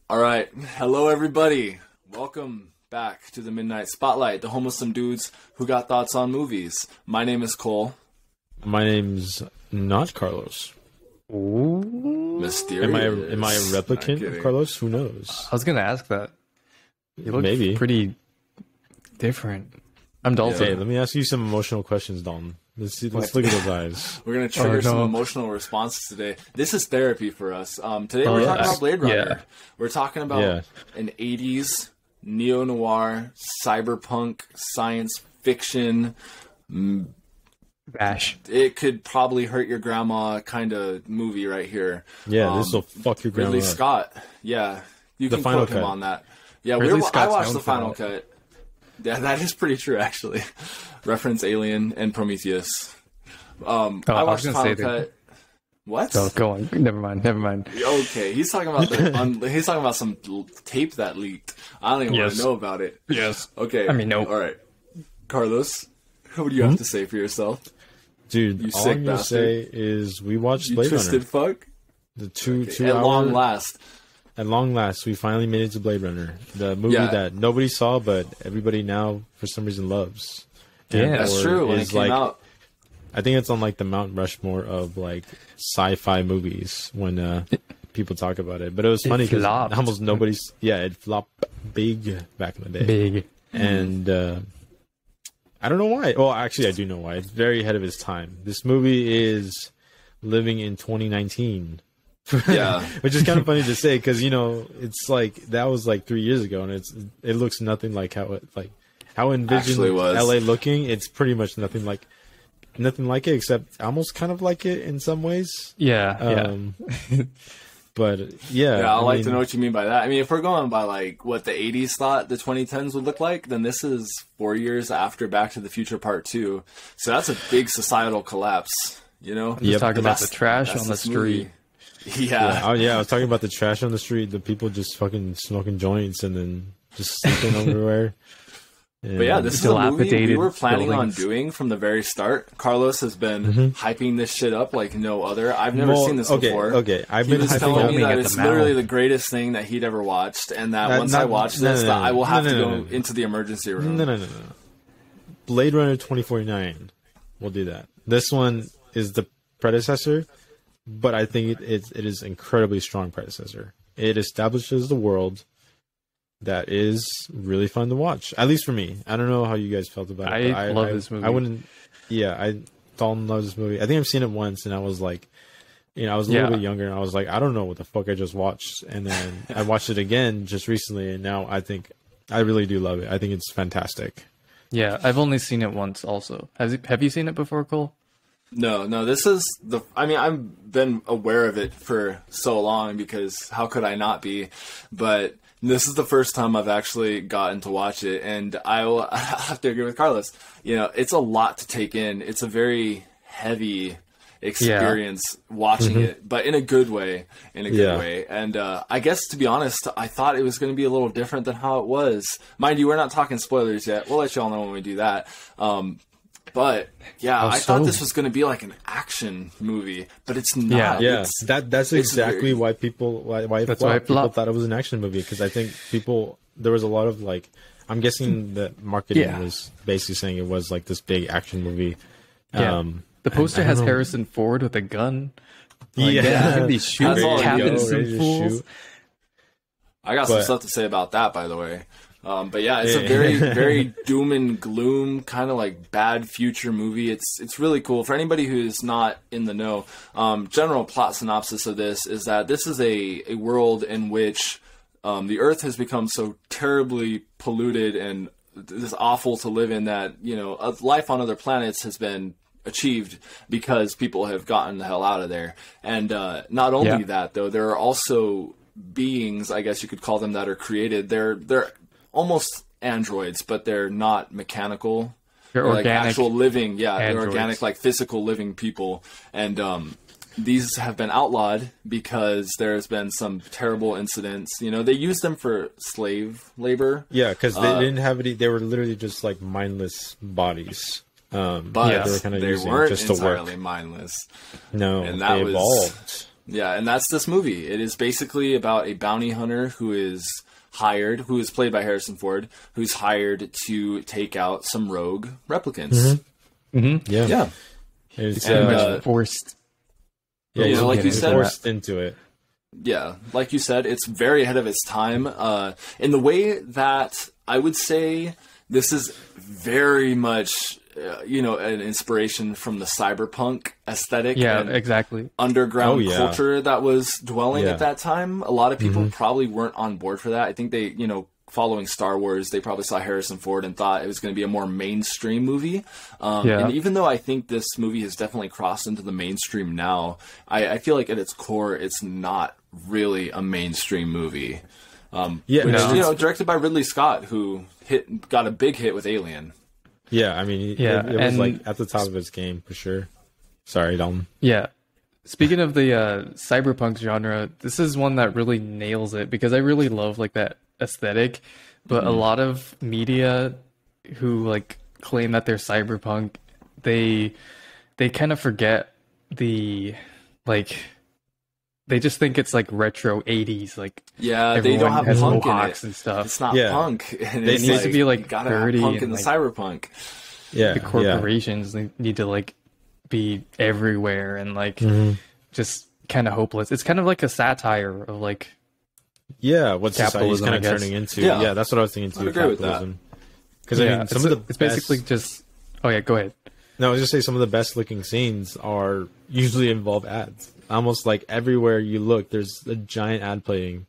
All right. Hello, everybody. Welcome back to the Midnight Spotlight, the home of some dudes who got thoughts on movies. My name is Cole. My name's not Carlos. Ooh. Mysterious. Am I a replicant of Carlos? Who knows? I was gonna ask that. You look Maybe. pretty different. I'm Dalton. Okay, let me ask you some emotional questions, Dalton. Let's look at those eyes. We're going to trigger some emotional responses today. This is therapy for us. Today we're talking about Blade Runner. Yeah. We're talking about an 80s neo-noir, cyberpunk, science fiction. Bash. It could probably hurt your grandma kind of movie right here. Yeah, this will fuck your grandma Ridley up. Scott. Yeah, you The can final quote him cut. on that. Yeah, Ridley I Scott's watched known the for final that. cut. Yeah, that is pretty true, actually. Reference Alien and Prometheus. I watched the final cut. What? Oh, go on. Never mind. Okay, he's talking about he's talking about some tape that leaked. I don't even want to know about it. Yes. Okay. I mean, no. All right, Carlos, what do you have to say for yourself? Dude, You all sick I'm gonna bastard. say is we watched You Blade twisted Runner. fuck. The two At hour, long last. At long last, we finally made it to Blade Runner. The movie Yeah. that nobody saw, but everybody now, for some reason, loves. Yeah. That's or true. When it is came out. I think it's on like the Mount Rushmore of like sci-fi movies when people talk about it. But it was funny because flopped. almost nobody's. Yeah, it flopped big back in the day. Big. And I don't know why. Well, actually, I do know why. It's very ahead of its time. This movie is living in 2019. Yeah. Which is kind of funny to say because it's like that was like 3 years ago, and it looks nothing like how envisioned Actually was. LA looking. It's pretty much nothing like it, except almost kind of like it in some ways. Yeah. But yeah, Yeah, I'd like to know what you mean by that. I mean, if we're going by like what the 80s thought the 2010s would look like, then this is 4 years after Back to the Future Part 2. So that's a big societal collapse, you know? Just talking about the That's- trash that's on the this movie. street. Yeah. I was talking about the trash on the street, the people just fucking smoking joints and then just sleeping everywhere. But yeah, this is a movie we Dilapidated were planning on buildings. doing from the very start. Carlos has been hyping this shit up like no other. I've never seen this before. Okay, I've He been was hyping telling up. me that at it's the literally mouth. the greatest thing that he'd ever watched, and that Not- once I not- watch no, this, no, that I will have no, to no, go no. into the emergency room. No. Blade Runner 2049. We'll do that. This one is the predecessor, but I think it is incredibly strong predecessor. It establishes the world that is really fun to watch. At least for me. I don't know how you guys felt about it. I love this movie. I wouldn't. Yeah, I don't love this movie. I think I've seen it once, and I was like, I was a little bit younger, and I was like, I don't know what the fuck I just watched. And then I watched it again just recently, and now I think I really do love it. I think it's fantastic. Yeah, I've only seen it once also. Have you seen it before, Cole? No, this is I've been aware of it for so long because how could I not be? But this is the first time I've actually gotten to watch it, and I have to agree with Carlos. It's a lot to take in. It's a very heavy experience watching it, but in a good way. And I guess, to be honest, I thought it was going to be a little different than how it was. Mind you, we're not talking spoilers yet. We'll let you all know when we do that. But yeah, I thought this was going to be like an action movie, but it's not. Yeah, It's- that's exactly why people people thought it was an action movie, because I think there was a lot of like, I'm guessing that marketing was basically saying it was like this big action movie. Yeah. The poster has Harrison Ford with a gun. He's shooting, That's all I capping know, some fools. I got some stuff to say about that, by the way. But yeah, it's a very, very doom and gloom kind of like bad future movie. It's really cool for anybody who's not in the know. General plot synopsis of this is that this is a world in which the Earth has become so terribly polluted and this awful to live in that life on other planets has been achieved because people have gotten the hell out of there. And not only that, though, there are also beings, I guess you could call them, that are created. They're almost androids, but they're not mechanical. They're like organic. actual living, they're androids. organic, like physical living people. And these have been outlawed because there's been some terrible incidents. They use them for slave labor. Yeah, because they didn't have any. They were literally just like mindless bodies. But they were kind of they using weren't just to work. entirely mindless. No, And that they was- evolved. Yeah, and that's this movie. It is basically about a bounty hunter who is played by Harrison Ford, who's hired to take out some rogue replicants. Yeah. It's forced. Yeah, like you said, forced into it. Yeah, like you said, it's very ahead of its time. In the way that I would say this is very much, an inspiration from the cyberpunk aesthetic. Yeah, and exactly. Underground culture that was dwelling at that time. A lot of people probably weren't on board for that. I think they, following Star Wars, they probably saw Harrison Ford and thought it was going to be a more mainstream movie. And even though I think this movie has definitely crossed into the mainstream now, I feel like at its core, it's not really a mainstream movie. Directed by Ridley Scott, who got a big hit with Alien. Yeah, I mean, it was like at the top of its game for sure. Sorry, Dalton. Yeah. Speaking of the cyberpunk genre, this is one that really nails it because I really love like that aesthetic, but a lot of media who like claim that they're cyberpunk, they kind of forget the like. They just think it's like retro 80s, like they don't have punk in it and stuff. It's not punk. And it needs to be like gotta dirty have punk in and the like, cyberpunk. Yeah, the corporations they need to like be everywhere and like just kind of hopeless. It's kind of like a satire of like what society's kind of turning into. Yeah, that's what I was thinking too. I agree with that. Because I mean, it's basically just. Oh yeah, go ahead. No, I was just say some of the best looking scenes are usually involve ads. Almost like everywhere you look, there's a giant ad playing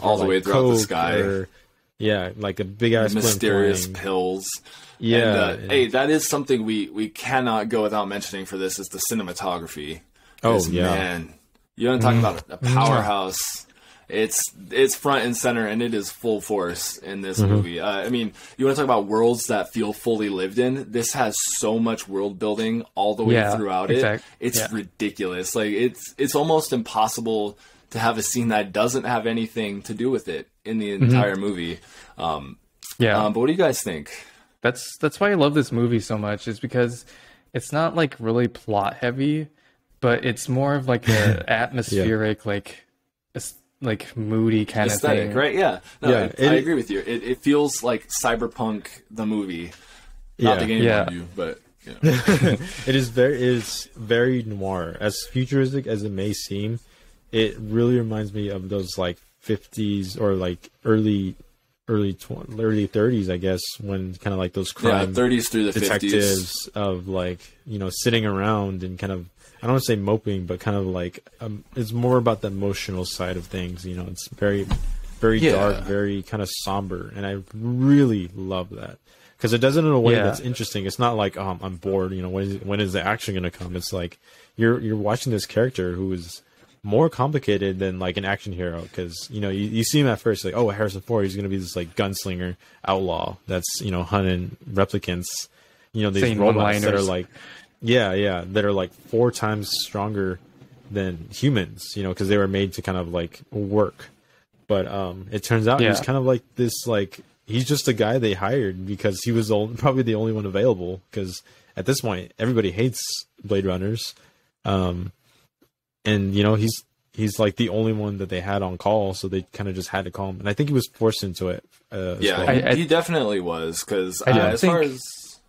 all the way throughout the sky. Like a big ass mysterious pills. Yeah, and, hey, that is something we cannot go without mentioning for this is the cinematography. Man, you want to talk about a powerhouse? It's front and center, and it is full force in this movie. I mean, you want to talk about worlds that feel fully lived in? This has so much world building all the way throughout it. It's ridiculous. Like it's almost impossible to have a scene that doesn't have anything to do with it in the entire movie. But what do you guys think? That's why I love this movie so much. Is because it's not like really plot heavy, but it's more of like an atmospheric like moody kind aesthetic, of thing, right? Yeah, I agree with you. It feels like Cyberpunk the movie, not the game review, but it is very noir. As futuristic as it may seem, it really reminds me of those like 50s or like early 30s, I guess, when kind of like those crime 30s through the detectives 50s of like sitting around and kind of. I don't want to say moping, but kind of like it's more about the emotional side of things. It's very, very dark, very kind of somber, and I really love that because it does it in a way that's interesting. It's not like I'm bored. When is the action going to come? It's like you're watching this character who is more complicated than like an action hero because you see him at first like Harrison Ford, he's going to be this like gunslinger outlaw that's hunting replicants. These robots that are like. Yeah, that are like 4 times stronger than humans, because they were made to kind of like work. But it turns out he's kind of like this, like he's just a guy they hired because he was probably the only one available. Because at this point, everybody hates Blade Runners, and he's like the only one that they had on call, so they kind of just had to call him. And I think he was forced into it. He definitely was because far as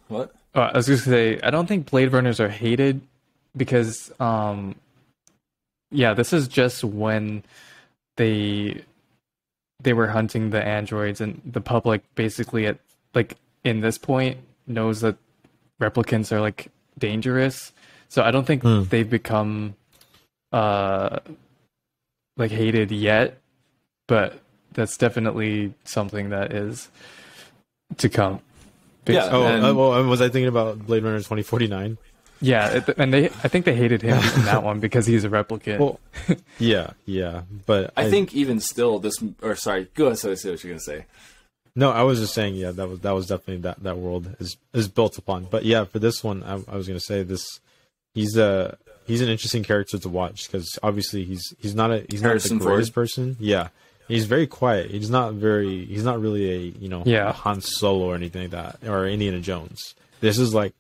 what. I was just gonna say, I don't think Blade Runners are hated because, this is just when they were hunting the androids, and the public basically in this point knows that replicants are like dangerous. So I don't think they've become like hated yet, but that's definitely something that is to come. Was I thinking about Blade Runner 2049? Yeah, and I think they hated him in that one because he's a replicant. Well, but I think even still go ahead, say what you're gonna say. No, I was just saying, that was definitely that world is built upon. But yeah, for this one, I was gonna say this. He's an interesting character to watch because obviously he's not the greatest person. Yeah. He's very quiet. He's not really a Han Solo or anything like that, or Indiana Jones. This is like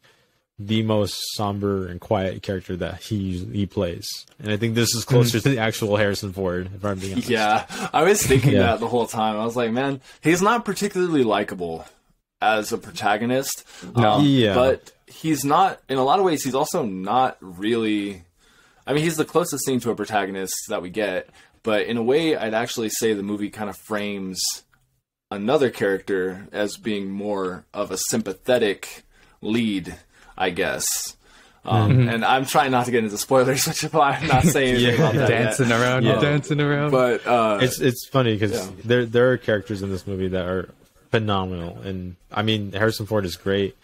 the most somber and quiet character that he plays. And I think this is closer to the actual Harrison Ford, if I'm being honest. Yeah, I was thinking that the whole time. I was like, man, he's not particularly likable as a protagonist. But he's not, in a lot of ways, he's also not really... I mean, he's the closest thing to a protagonist that we get. But in a way, I'd actually say the movie kind of frames another character as being more of a sympathetic lead, I guess. And I'm trying not to get into spoilers, which I'm not saying anything about that dancing around. But it's funny because there are characters in this movie that are phenomenal, and I mean Harrison Ford is great,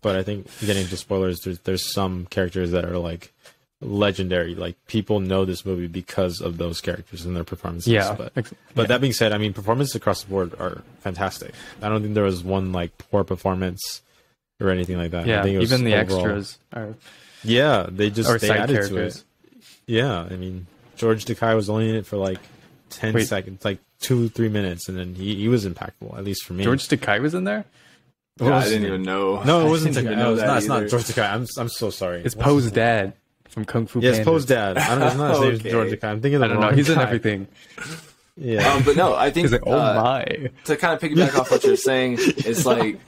but I think getting into spoilers, there's some characters that are like legendary. Like people know this movie because of those characters and their performances. But that being said, I mean performances across the board are fantastic. I don't think there was one like poor performance or anything like that. Yeah, I think it was even the overall, extras are. Yeah, they side added characters. to it. Yeah, I mean George Takei was only in it for like 10 seconds, like 2-3 minutes, and then he was impactful, at least for me. George Takei was in there? I didn't even know. No, it wasn't I didn't Takei. even know It's not either. George Takei. I'm so sorry. It's Poe's dad from Kung Fu Panda. Yes, Poe's dad. I don't know. It's not his name. Okay. George Takei. I'm thinking of the I don't know. wrong He's in guy. everything. Yeah. But no, I think He's like, oh my. to kind of piggyback off what you're saying, it's like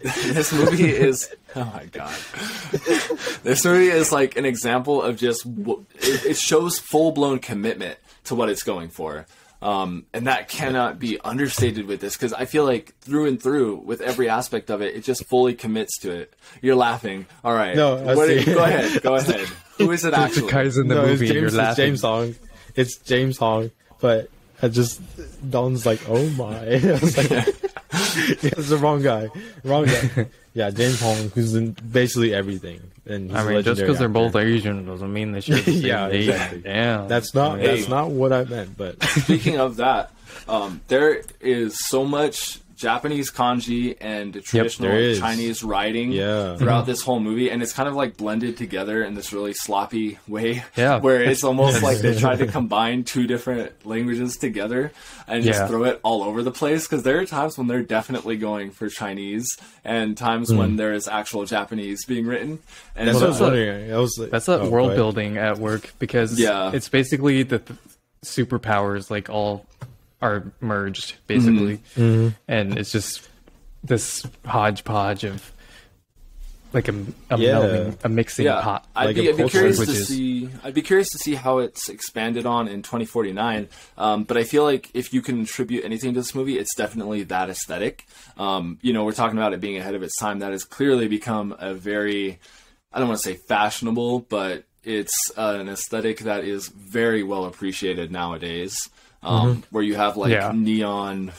this movie is. Oh my god, this movie is like an example of just it shows full blown commitment to what it's going for. And that cannot be understated with this, because I feel like through and through, with every aspect of it, it just fully commits to it. You're laughing. All right. No, go ahead. Who is it actually? Takei's in the No, movie. You're it's laughing. James Hong. It's James Hong. But I just Don's like, oh my. I was like, it's the wrong guy. Yeah, James Hong, who's in basically everything. And he's I a mean, just legendary because they're actor. both Asian doesn't mean they should. Yeah, exactly. Damn. That's not what I meant. But Speaking of that, there is so much Japanese kanji and traditional there is. Chinese writing throughout this whole movie, and it's kind of like blended together in this really sloppy way, where it's almost like they tried to combine two different languages together and just throw it all over the place, because there are times when they're definitely going for Chinese and times when there is actual Japanese being written. And that's so- what I was wondering. I was like, That's that oh, world go ahead. building at work, because it's basically the superpowers like all are merged basically, and it's just this hodgepodge of like a melding, a mixing pot. I'd Like be a curious to languages. see. I'd be curious to see how it's expanded on in 2049. But I feel like if you can attribute anything to this movie, it's definitely that aesthetic. We're talking about it being ahead of its time. That has clearly become a very, I don't want to say fashionable, but it's an aesthetic that is very well appreciated nowadays. Where you have like neon.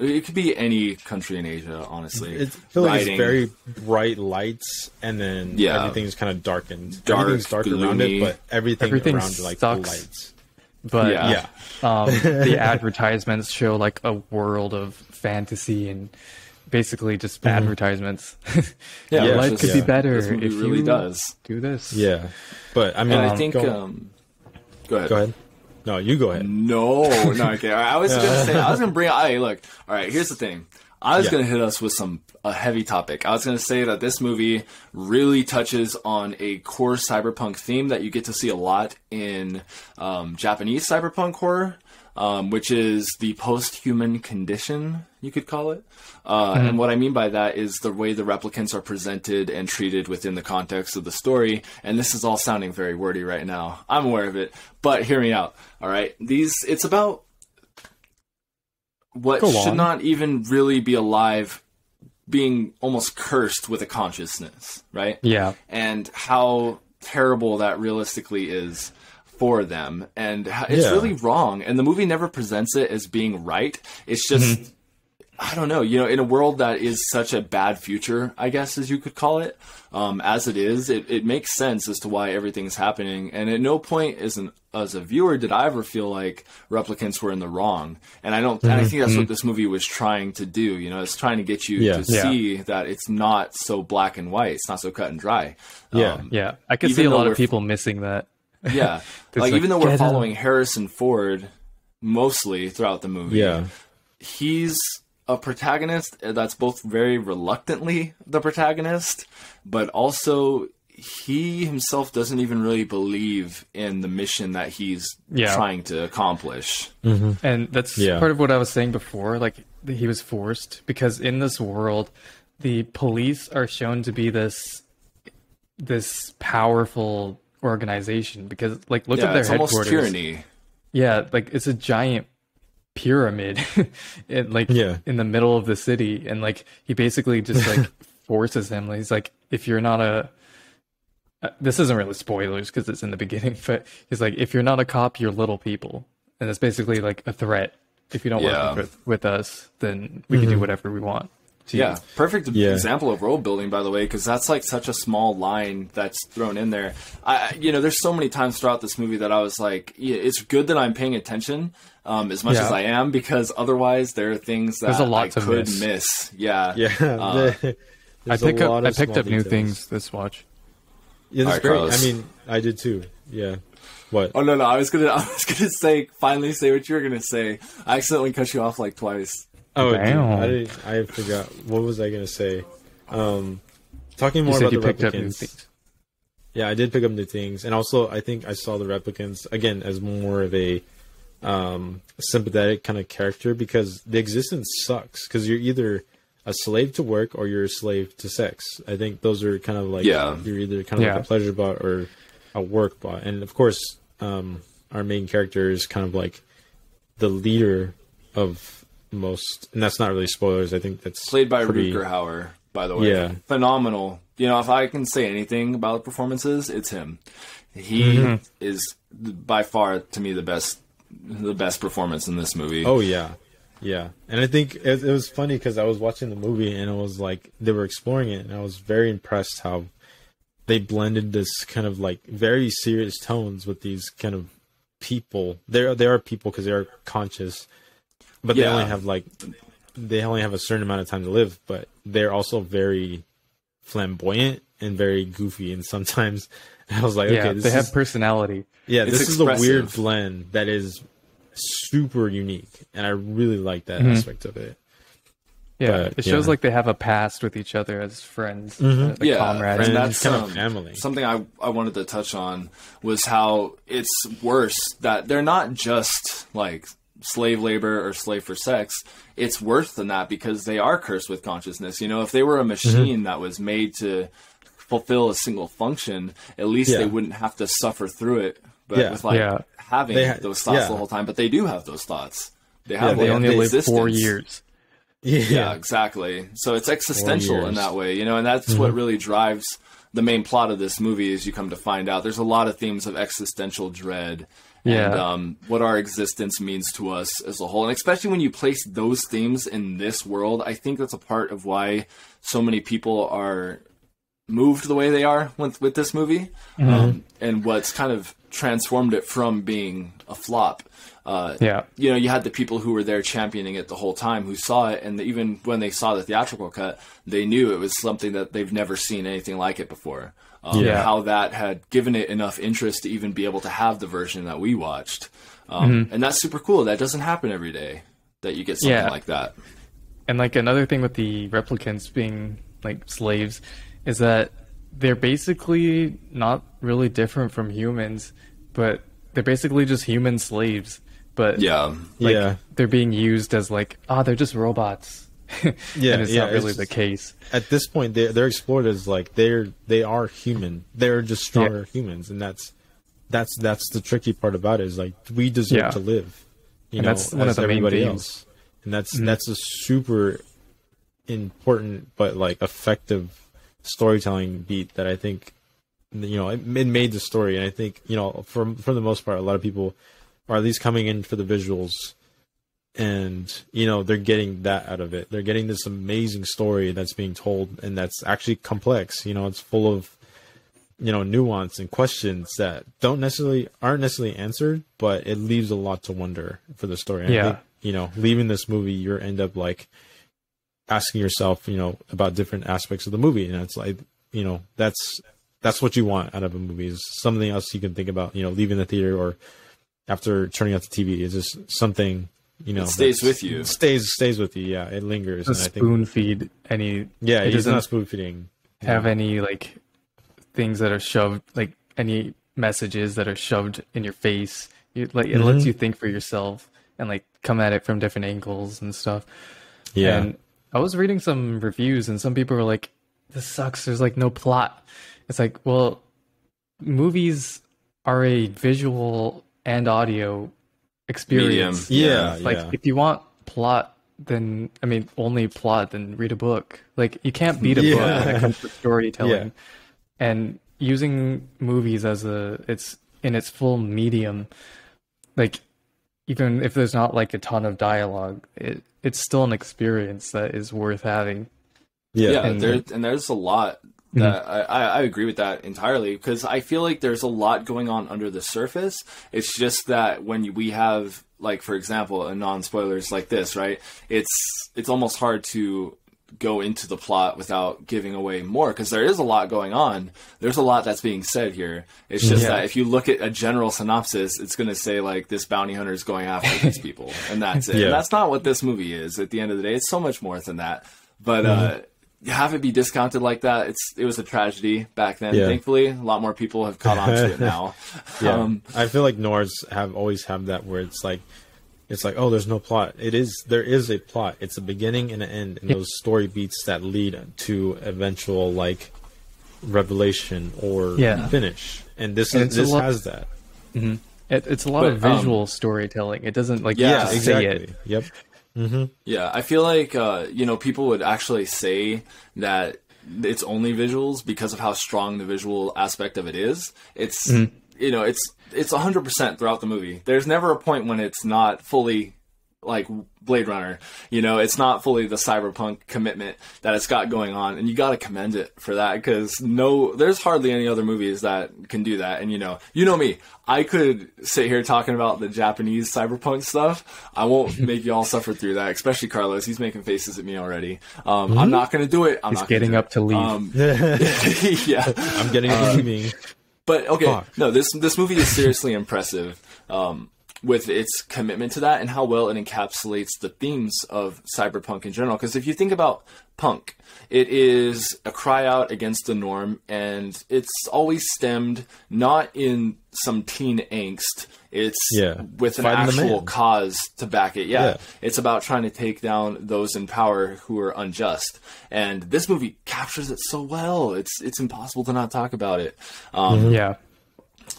It could be any country in Asia, honestly. I feel like it's very bright lights, and then everything's kind of darkened. Everything's dark around it, gloomy. but everything around like the sucks. lights. But the advertisements show like a world of fantasy and basically just advertisements. Life could be better This movie if really you does. do this. Yeah, but I mean, And I think. go Go ahead. ahead. No, you go ahead. No, okay. I was gonna bring. Hey, look. All right. Here's the thing. I was gonna hit us with a heavy topic. I was gonna say that this movie really touches on a core cyberpunk theme that you get to see a lot in Japanese cyberpunk horror, which is the post-human condition, you could call it. And what I mean by that is the way the replicants are presented and treated within the context of the story. And this is all sounding very wordy right now. I'm aware of it, but hear me out. All right. It's about what should not even really be alive being almost cursed with a consciousness, right? Yeah. And how terrible that realistically is for them. And it's really wrong. And the movie never presents it as being right. It's just... I don't know, in a world that is such a bad future, I guess, as you could call it, as it is, it makes sense as to why everything's happening. And at no point as a viewer did I ever feel like replicants were in the wrong. And and I think that's what this movie was trying to do. It's trying to get you to see that it's not so black and white. It's not so cut and dry. Yeah. I could see a lot of people missing that. Yeah. like even though we're following Harrison Ford mostly throughout the movie, he's a protagonist that's both very reluctantly the protagonist, but also he himself doesn't even really believe in the mission that he's trying to accomplish. Mm-hmm. And that's part of what I was saying before. Like, he was forced, because in this world, the police are shown to be this powerful organization, because like, look at their headquarters. Almost tyranny. Yeah, like it's a giant pyramid in the middle of the city, and like he basically just like forces him. He's like, if you're not a this isn't really spoilers because it's in the beginning, but he's like, if you're not a cop, you're little people, and it's basically like a threat. If you don't work with us, then we can do whatever we want. Yeah, perfect example of world building, by the way, because that's like such a small line that's thrown in there. There's so many times throughout this movie that I was like, it's good that I'm paying attention as much as I am, because otherwise there are things that I could miss. Yeah. I picked up new things this watch. Yeah, that's great. Carlos. I mean, I did too. Yeah. What? Oh no, I was gonna say what you were gonna say. I accidentally cut you off like twice. Oh, damn. I forgot. What was I going to say? Talking more about the replicants. Yeah, I did pick up new things. And also, I think I saw the replicants, again, as more of a sympathetic kind of character, because the existence sucks. Because you're either a slave to work or you're a slave to sex. I think those are kind of like, you're either kind of like a pleasure bot or a work bot. And of course, our main character is kind of like the leader of most, and that's not really spoilers. I think that's played by Rutger Hauer, by the way. Yeah, phenomenal. If I can say anything about performances, it's him. He is by far, to me, the best performance in this movie. Oh yeah. And I think it was funny because I was watching the movie and it was like they were exploring it, and I was very impressed how they blended this kind of like very serious tones with these kind of people. They are people because they are conscious. But they only have a certain amount of time to live, but they're also very flamboyant and very goofy. And sometimes I was like, okay, they have personality. Yeah, this is a weird blend that is super unique. And I really like that aspect of it. Yeah, it shows like they have a past with each other as friends. Comrades. And that's kind of family. Something I wanted to touch on was how it's worse that they're not just like slave labor or slave for sex. It's worse than that, because they are cursed with consciousness. If they were a machine that was made to fulfill a single function, at least they wouldn't have to suffer through it. But with having those thoughts the whole time, but they do have those thoughts. They have they only live 4 years. Yeah, exactly. So it's existential in that way, and that's what really drives the main plot of this movie. As you come to find out, there's a lot of themes of existential dread. And what our existence means to us as a whole. And especially when you place those themes in this world, I think that's a part of why so many people are moved the way they are with this movie. And what's kind of transformed it from being a flop. You had the people who were there championing it the whole time, who saw it, and even when they saw the theatrical cut, they knew it was something that they've never seen anything like it before. How that had given it enough interest to even be able to have the version that we watched. And that's super cool. That doesn't happen every day, that you get something like that. And like another thing with the replicants being like slaves is that they're basically not really different from humans, but they're basically just human slaves. But they're being used as like, they're just robots. And it's not really the case. At this point, they're explored as like they are human. They're just stronger humans, and that's the tricky part about it. Is like we deserve to live, that's one of the main themes. And that's a super important but like effective storytelling beat that I think it made the story. And I think for the most part, a lot of people are at least coming in for the visuals. And, they're getting that out of it. They're getting this amazing story that's being told, and that's actually complex. It's full of, nuance and questions that aren't necessarily answered, but it leaves a lot to wonder for the story. And I think, leaving this movie, you end up like asking yourself, about different aspects of the movie. And it's like, that's what you want out of a movie, is something else you can think about, leaving the theater or after turning off the TV. Is just something it stays with you. Stays with you. Yeah, it lingers. And spoon feed any. Yeah, it he's doesn't not spoon feeding. have any like things that are shoved, like any messages that are shoved in your face. It lets you think for yourself and like come at it from different angles and stuff. Yeah. And I was reading some reviews and some people were like, this sucks. There's like no plot. It's like, well, movies are a visual and audio experience. Medium. Yeah. Like if you want plot, then only plot, then read a book. Like you can't beat a book when it comes to storytelling. Yeah. And using movies as it's in its full medium, like even if there's not like a ton of dialogue, it's still an experience that is worth having. Yeah, and there's a lot that I agree with that entirely, because I feel like there's a lot going on under the surface. It's just that when we have, like, for example, a non-spoilers like this, right? It's almost hard to go into the plot without giving away more, because there is a lot going on. There's a lot that's being said here. It's just that if you look at a general synopsis, it's going to say like this bounty hunter is going after these people, and that's it. And that's not what this movie is. At the end of the day, it's so much more than that. But have it be discounted like that, it was a tragedy back then. Thankfully, a lot more people have caught on to it now. I feel like noirs always have that where it's like, oh, there's no plot. There is a plot. It's a beginning and an end, and those story beats that lead to eventual like revelation or finish. And this has that. Mm-hmm. It's a lot of visual storytelling. It doesn't like exactly. say it. Yep. Mm-hmm. Yeah, I feel like people would actually say that it's only visuals because of how strong the visual aspect of it is. It's it's 100% throughout the movie. There's never a point when it's not fully like Blade Runner. It's not fully the cyberpunk commitment that it's got going on, and you got to commend it for that, because there's hardly any other movies that can do that. And you know me, I could sit here talking about the Japanese cyberpunk stuff. I won't make you all suffer through that, especially Carlos. He's making faces at me already. I'm not going to do it. He's getting up to leave. Yeah, I'm getting up to leaving. But okay, no, this movie is seriously impressive. With its commitment to that and how well it encapsulates the themes of cyberpunk in general. Because if you think about punk, it is a cry out against the norm, and it's always stemmed not in some teen angst. It's with an actual cause to back it. Yeah. It's about trying to take down those in power who are unjust. And this movie captures it so well. It's impossible to not talk about it.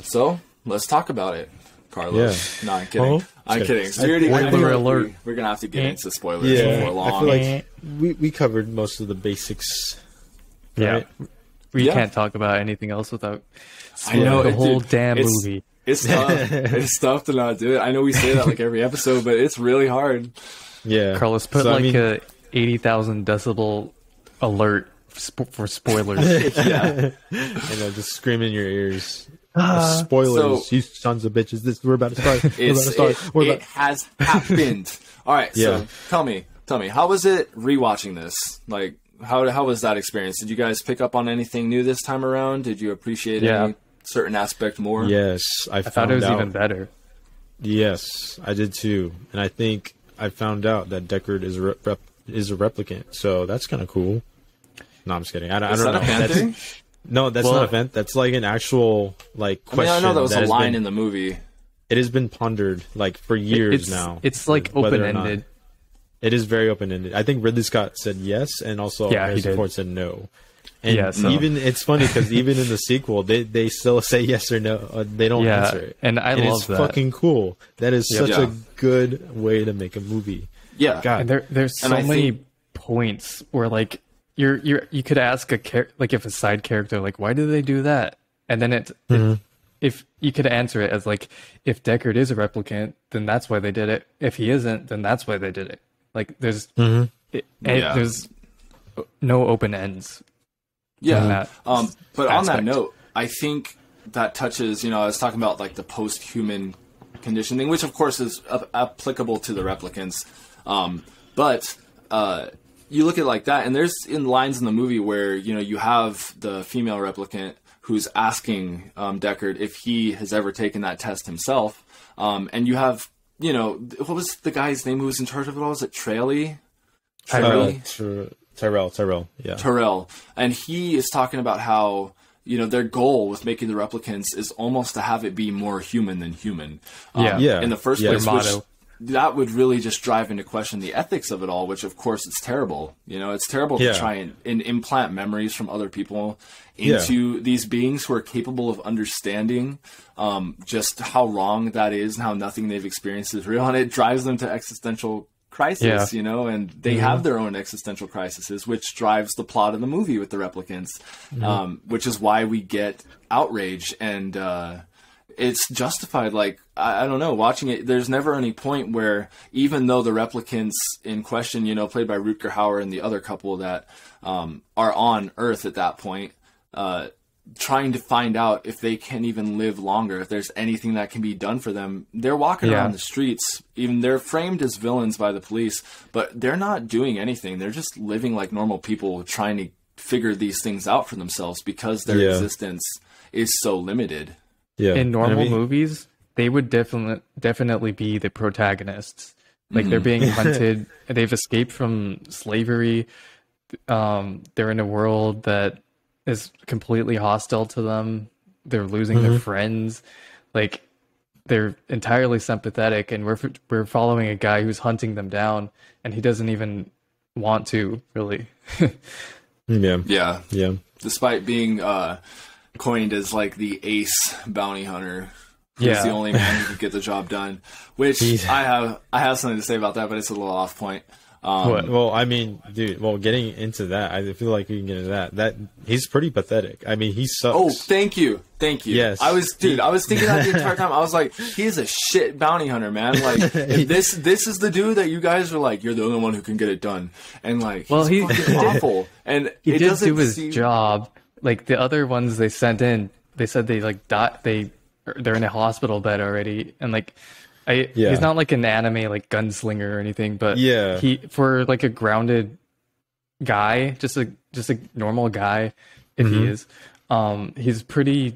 So let's talk about it. Carlos. No, I'm kidding. I'm kidding. We're going to have to get into spoilers before long. I feel like we covered most of the basics. Right? We can't talk about anything else without spoiling the whole damn movie. It's tough. It's tough to not do it. I know we say that like every episode, but it's really hard. Yeah. Carlos, put a 80,000 decibel alert for spoilers. Just scream in your ears. Spoilers, you sons of bitches! We're about to start. It has happened. All right, so tell me, how was it rewatching this? Like, how was that experience? Did you guys pick up on anything new this time around? Did you appreciate any certain aspect more? Yes, I thought it was even better. Yes, I did too, and I think I found out that Deckard is a replicant, so that's kind of cool. No, I'm just kidding. I don't know. Thing? No, that's not a vent. That's like an actual like question. I know that was a line in the movie. It has been pondered like for years now. It's like open-ended. It is very open-ended. I think Ridley Scott said yes, and also Harrison Ford said no. And even it's funny because even in the sequel, they still say yes or no. They don't answer it, and love it's that. Fucking cool. That is such a good way to make a movie. Yeah, God. And there's so many points where like. You could ask if a side character like, why did they do that? And then if you could answer it as like, if Deckard is a replicant, then that's why they did it. If he isn't, then that's why they did it. Like there's there's no open ends. Yeah. But on that note, I think that touches, I was talking about like the post-human conditioning, which of course is applicable to the replicants. But you look at it like that, and there's lines in the movie where, you have the female replicant who's asking Deckard if he has ever taken that test himself. And you have, what was the guy's name who was in charge of it all? Was it Traley? Tyrell, yeah. Tyrell. And he is talking about how, their goal with making the replicants is almost to have it be more human than human. In the first place, which that would really just drive into question the ethics of it all, which of course it's terrible. It's terrible to try and implant memories from other people into these beings who are capable of understanding just how wrong that is and how nothing they've experienced is real. And it drives them to existential crisis, and they have their own existential crises, which drives the plot of the movie with the replicants, which is why we get outrage and it's justified. Like, I don't know, watching it, there's never any point where, even though the replicants in question, played by Rutger Hauer and the other couple that are on Earth at that point, trying to find out if they can even live longer, if there's anything that can be done for them. They're walking around the streets, even they're framed as villains by the police, but they're not doing anything. They're just living like normal people, trying to figure these things out for themselves because their existence is so limited. Yeah. In normal movies, they would definitely be the protagonists. Like they're being hunted, they've escaped from slavery. They're in a world that is completely hostile to them. They're losing their friends. Like, they're entirely sympathetic, and we're following a guy who's hunting them down, and he doesn't even want to, really. Yeah. Despite being coined as like the ace bounty hunter, who's the only man who could get the job done. Which I have something to say about that, but it's a little off point. Well, I mean, dude. Well, getting into that, I feel like we can get into that. That he's pretty pathetic. I mean, he sucks. Oh, thank you. Yes, I was thinking that the entire time. I was like, he's a shit bounty hunter, man. Like, if this is the dude that you guys are like, you're the only one who can get it done, and like, well, he's fucking awful. And he did do his job. Like the other ones they sent in, they said they like they're in a hospital bed already, and like. He's not like an anime like gunslinger or anything, but he for like a grounded guy, just a normal guy, if he is, he's pretty.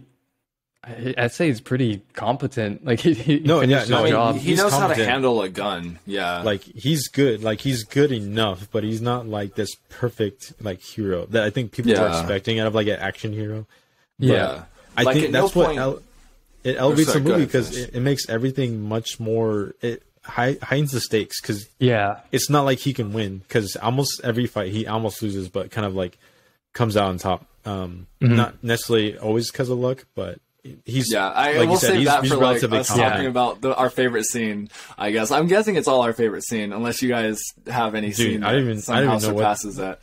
I'd say he's pretty competent. Like he knows how to handle a gun. Yeah, like he's good. Like he's good enough, but he's not like this perfect like hero that I think people are expecting out of like an action hero. But I think that's what. It elevates the movie because it makes everything much more. It heightens the stakes because it's not like he can win because almost every fight he almost loses, but kind of like comes out on top. Not necessarily always because of luck, but he's I will save that for like us talking about our favorite scene. I guess I'm guessing it's all our favorite scene, unless you guys have any scene that somehow surpasses that.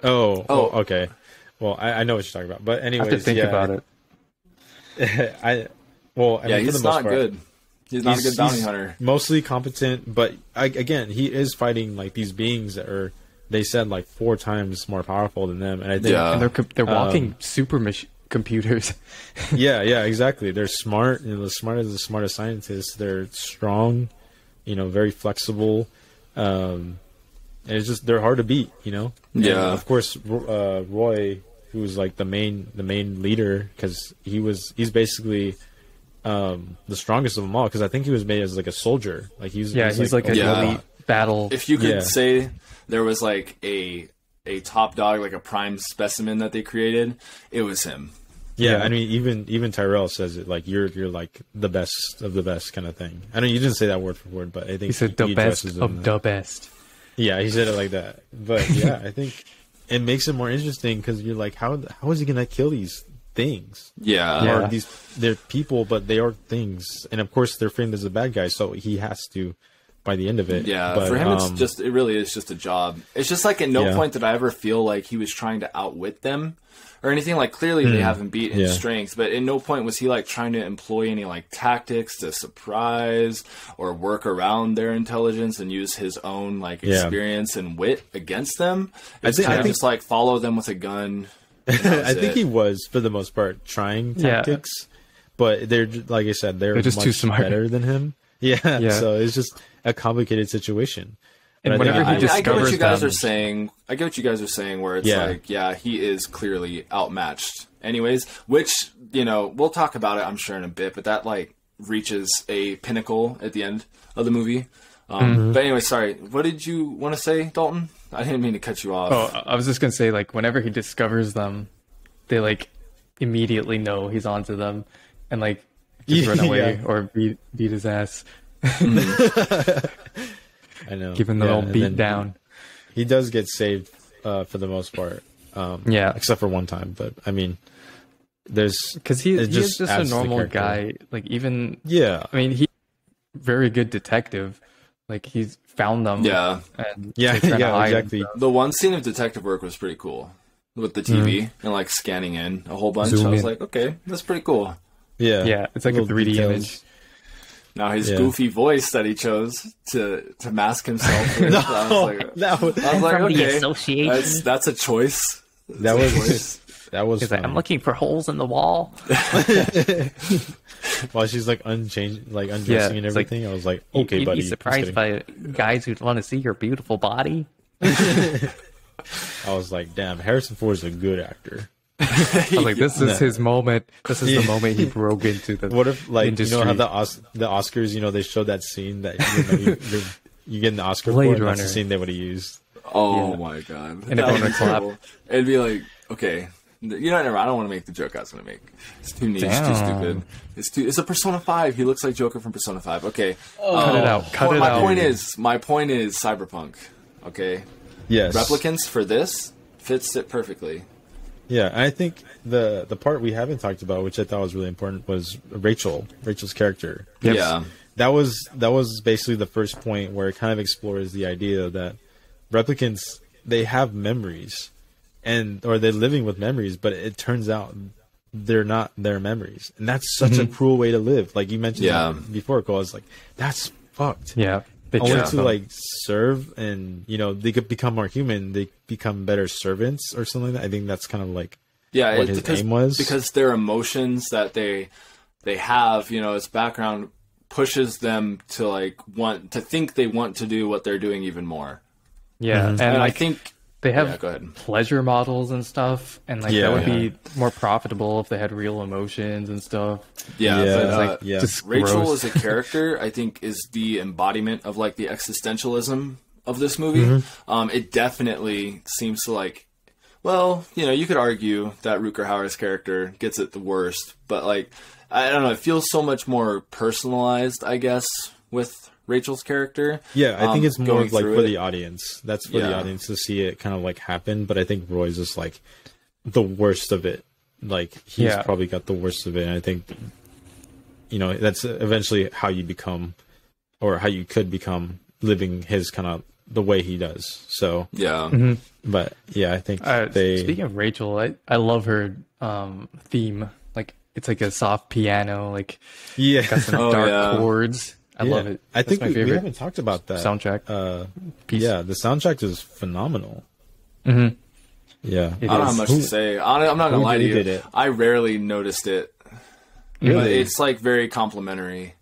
Oh, okay. Well, I know what you're talking about, but anyways, I have to think about it. Well, I mean, he's not good. He's not a good bounty hunter. Mostly competent, but again, he is fighting like these beings that are, they said, like 4 times more powerful than them, and I think and they're walking super computers. yeah, exactly. They're smart, the smartest scientists. They're strong, very flexible. And it's just they're hard to beat, And of course, Roy, who's like the main leader, because he's basically. The strongest of them all, because I think he was made as like a soldier. Like he's like an elite battle. If you could say there was like a top dog, like a prime specimen that they created, it was him. Yeah, I mean, even Tyrell says it, like you're like the best of the best kind of thing. I know you didn't say that word for word, but I think he said the best of the best. Yeah, he said it like that. But yeah, I think it makes it more interesting because you're like, how is he gonna kill these things? Or they're people, but they are things, and of course they're framed as a bad guy, so he has to by the end of it. But for him it really is just a job. It's just like at no point did I ever feel like he was trying to outwit them or anything. Like clearly they haven't beat in strength, but at no point was he like trying to employ any like tactics to surprise or work around their intelligence and use his own like experience and wit against them. It's just like follow them with a gun. I think he was, for the most part, trying tactics, but they're, like I said, they're just much too smart. Better than him. Yeah, so it's just a complicated situation. And whenever he discovers I get what you guys are saying. I get what you guys are saying, where it's like, he is clearly outmatched. Anyways, which we'll talk about it, I'm sure, in a bit. But that like reaches a pinnacle at the end of the movie. But anyway, sorry. What did you want to say, Dalton? I didn't mean to cut you off. Oh, I was just gonna say, like, whenever he discovers them, they like immediately know he's onto them, and like just run away or beat his ass. I know. Give him the old beat down. He does get saved for the most part. Except for one time, but I mean, because he's just a normal guy. Like even I mean, he's very good detective. Like he's found them. Yeah, and exactly. The one scene of detective work was pretty cool with the TV and like scanning in a whole bunch. Zoom I was in. like, okay, that's pretty cool. Yeah, it's like a 3D details. image. Now his goofy voice that he chose to mask himself with, I was like, from the okay, association. that's a choice. That was He's like, I'm looking for holes in the wall. while she's like undressing and everything. I was like, okay, You'd buddy. be surprised by guys who want to see your beautiful body. I was like, damn, Harrison Ford's a good actor. I was like, this is his moment. This is the moment he broke into the What if, like, industry. you know how the Oscars, you know, they showed that scene that you get an Oscar Blade for, and that's Runner. the scene they would have used. Oh my god! And That would everyone be would clap. terrible. It'd be like, okay, you know, never. I don't want to make the joke I was going to make. It's too niche, too Damn. stupid. It's a Persona 5. He looks like Joker from Persona 5. Okay, Cut it out. Cut it my out. point is Cyberpunk. Okay, Yes. Replicants for this fits it perfectly. Yeah, and I think the part we haven't talked about, which I thought was really important, was Rachel's character. Yep. Yeah, That was basically the first point where it kind of explores the idea that replicants, they have memories, or they're living with memories, but it turns out they're not their memories, and that's such a cruel way to live. Like you mentioned before, Cole, it's like that's fucked. Yeah. They Only trap to him. like serve, and you know they could become more human. They become better servants or something like that. I think that's kind of like what his aim was, because their emotions that they have, you know, its background pushes them to like want to think they want to do what they're doing even more. Yeah, and And I like think they have go ahead. pleasure models and stuff, and like that would be more profitable if they had real emotions and stuff. Yeah, Yeah, but it's like, Just Rachel gross. as a character, I think, is the embodiment of like the existentialism of this movie. It definitely seems to like, well, you know, you could argue that Rutger Hauer's character gets it the worst, but like, I don't know, it feels so much more personalized, I guess, with Rachel's character. Yeah, I think it's more going of like through for it. the audience. That's for the Yeah. audience to see it kind of like happen. But I think Roy's just like the worst of it. Like he's probably got the worst of it. And I think, you know, that's eventually how you become, or how you could become, living his kind of the way he does. So Yeah. but yeah, I think Speaking of Rachel, I love her theme. Like it's like a soft piano, like yeah. got some Oh, dark yeah. chords. I love it. I That's think my we favorite haven't talked about that soundtrack. Piece. Yeah, the soundtrack is phenomenal. Mhm. Yeah, It I don't is. have much to say. I'm not gonna lie to who you. did it? I rarely noticed it. But it's like very complimentary.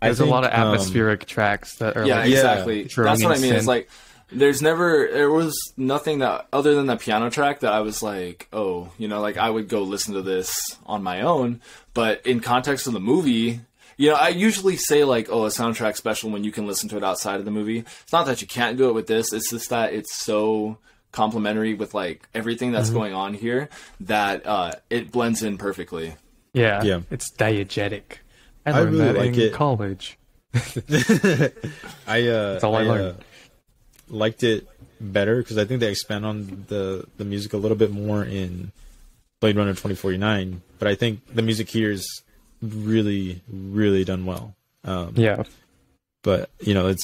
There's a lot of atmospheric tracks that are Yeah, like exactly. thrown That's what I in mean. It's synth. like there was nothing that other than the piano track that I was like, oh, you know, like I would go listen to this on my own. But in context of the movie, you know, I usually say like, oh, a soundtrack special when you can listen to it outside of the movie. It's not that you can't do it with this. It's just that it's so complementary with like everything that's going on here that it blends in perfectly. Yeah, it's diegetic. I I learned really that like in it. college. That's all I learned. Liked it better because I think they expand on the music a little bit more in Blade Runner 2049. But I think the music here is really, really done well. Yeah, But you know,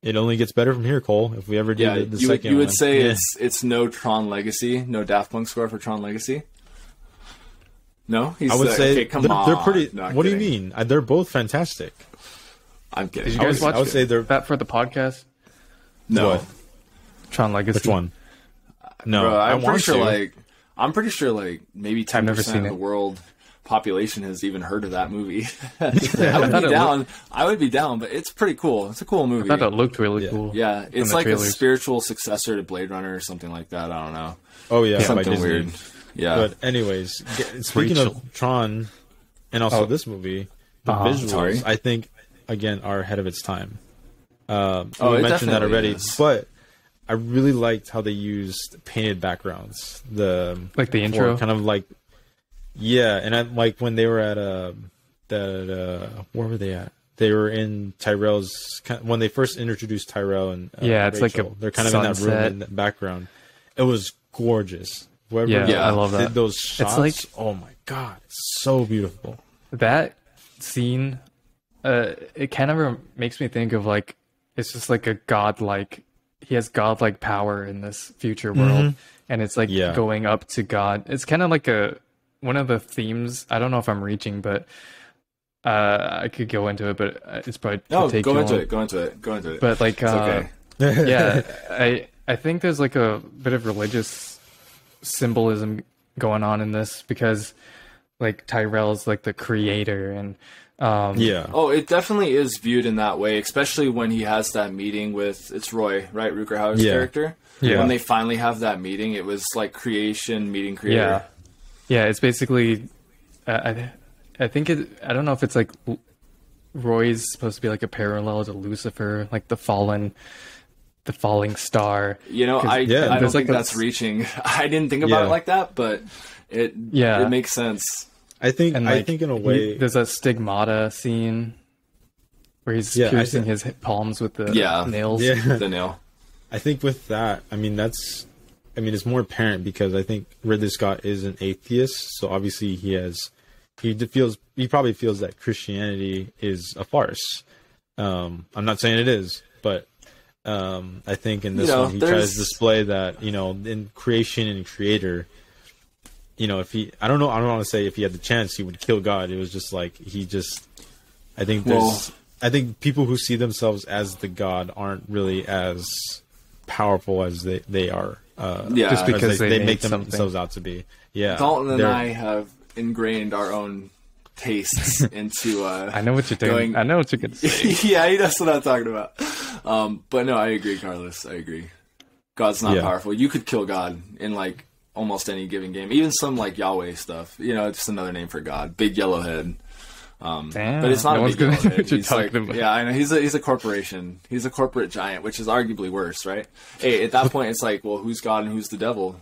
it only gets better from here, Cole. If we ever do Yeah, the you second would one. say Yeah. it's no Tron Legacy, no Daft Punk score for Tron Legacy. No, I would say okay, come they're on. pretty. No, I'm what do you kidding. mean? They're both fantastic. I'm kidding. did you guys watch I would say they're that for the podcast? No, What? Tron Legacy. Which one? No, bro, I I'm want pretty sure like maybe 10% never seen of the it. world population has even heard of that movie. I thought would it be down. I would be down, but it's pretty cool. It's a cool movie. I thought it looked really cool. Yeah, it's the like a trailers. spiritual successor to Blade Runner or something like that. I don't know. Oh yeah, by Something Disney. weird. Yeah. But anyways, speaking Rachel. of Tron and also this movie, the visuals, Sorry. I think, again, are ahead of its time. We it mentioned that definitely already, is. but I really liked how they used painted backgrounds. Like the intro? kind of like, yeah, and I like when they were at where were they at? They were in Tyrell's when they first introduced Tyrell and Yeah, it's like Rachel. a They're kind of in that room sunset. in the background. It was gorgeous. Whoever Yeah, I love did that. those shots, like- oh my god, it's so beautiful. That scene, it kind of makes me think of like it's just like a godlike. He has godlike power in this future world, and it's like Yeah. going up to God. It's kind of like one of the themes. I don't know if I'm reaching, but I could go into it, but it's probably No, could take go too into long. it. Go into it. Go into it. But like, it's okay. yeah, I think there's like a bit of religious symbolism going on in this because like Tyrell's like the creator and Yeah, Oh, it definitely is viewed in that way, especially when he has that meeting with it's Roy, right? Rutger Hauer's Yeah. character. Yeah. When they finally have that meeting, it was like creation meeting creator. yeah, it's basically I think I don't know if it's like Roy's supposed to be like a parallel to Lucifer, like the falling star. You know, I yeah, don't there's like think that's reaching. I didn't think about Yeah. it like that, but it makes sense. I think And I like, think in a way, there's a stigmata scene where he's Yeah, I piercing think- his palms with the Yeah. nails. yeah, The nail. I think with that, I mean it's more apparent because I think Ridley Scott is an atheist, so obviously he probably feels that Christianity is a farce. I'm not saying it is, but I think in this one he tries to display that in creation and creator. If I don't want to say if he had the chance he would kill God. It was just like I think people who see themselves as the God aren't really as powerful as they are. Yeah. Just because they they make made something. themselves out to be. Yeah, Dalton and they're- I have ingrained our own tastes into. I know what you're doing. Going- I know what you're gonna say. Yeah, that's what I'm talking about. But no, I agree, Carlos. I agree. God's not Yeah. powerful. You could kill God in like almost any given game, even some like Yahweh stuff. It's just another name for God. Big yellow head. Damn, But it's not no a one's big yellow gonna know head. what you're He's like, talking about. yeah, I know. He's a corporation. He's a corporate giant, which is arguably worse, right? Hey, at that point, it's like, well, who's God and who's the devil?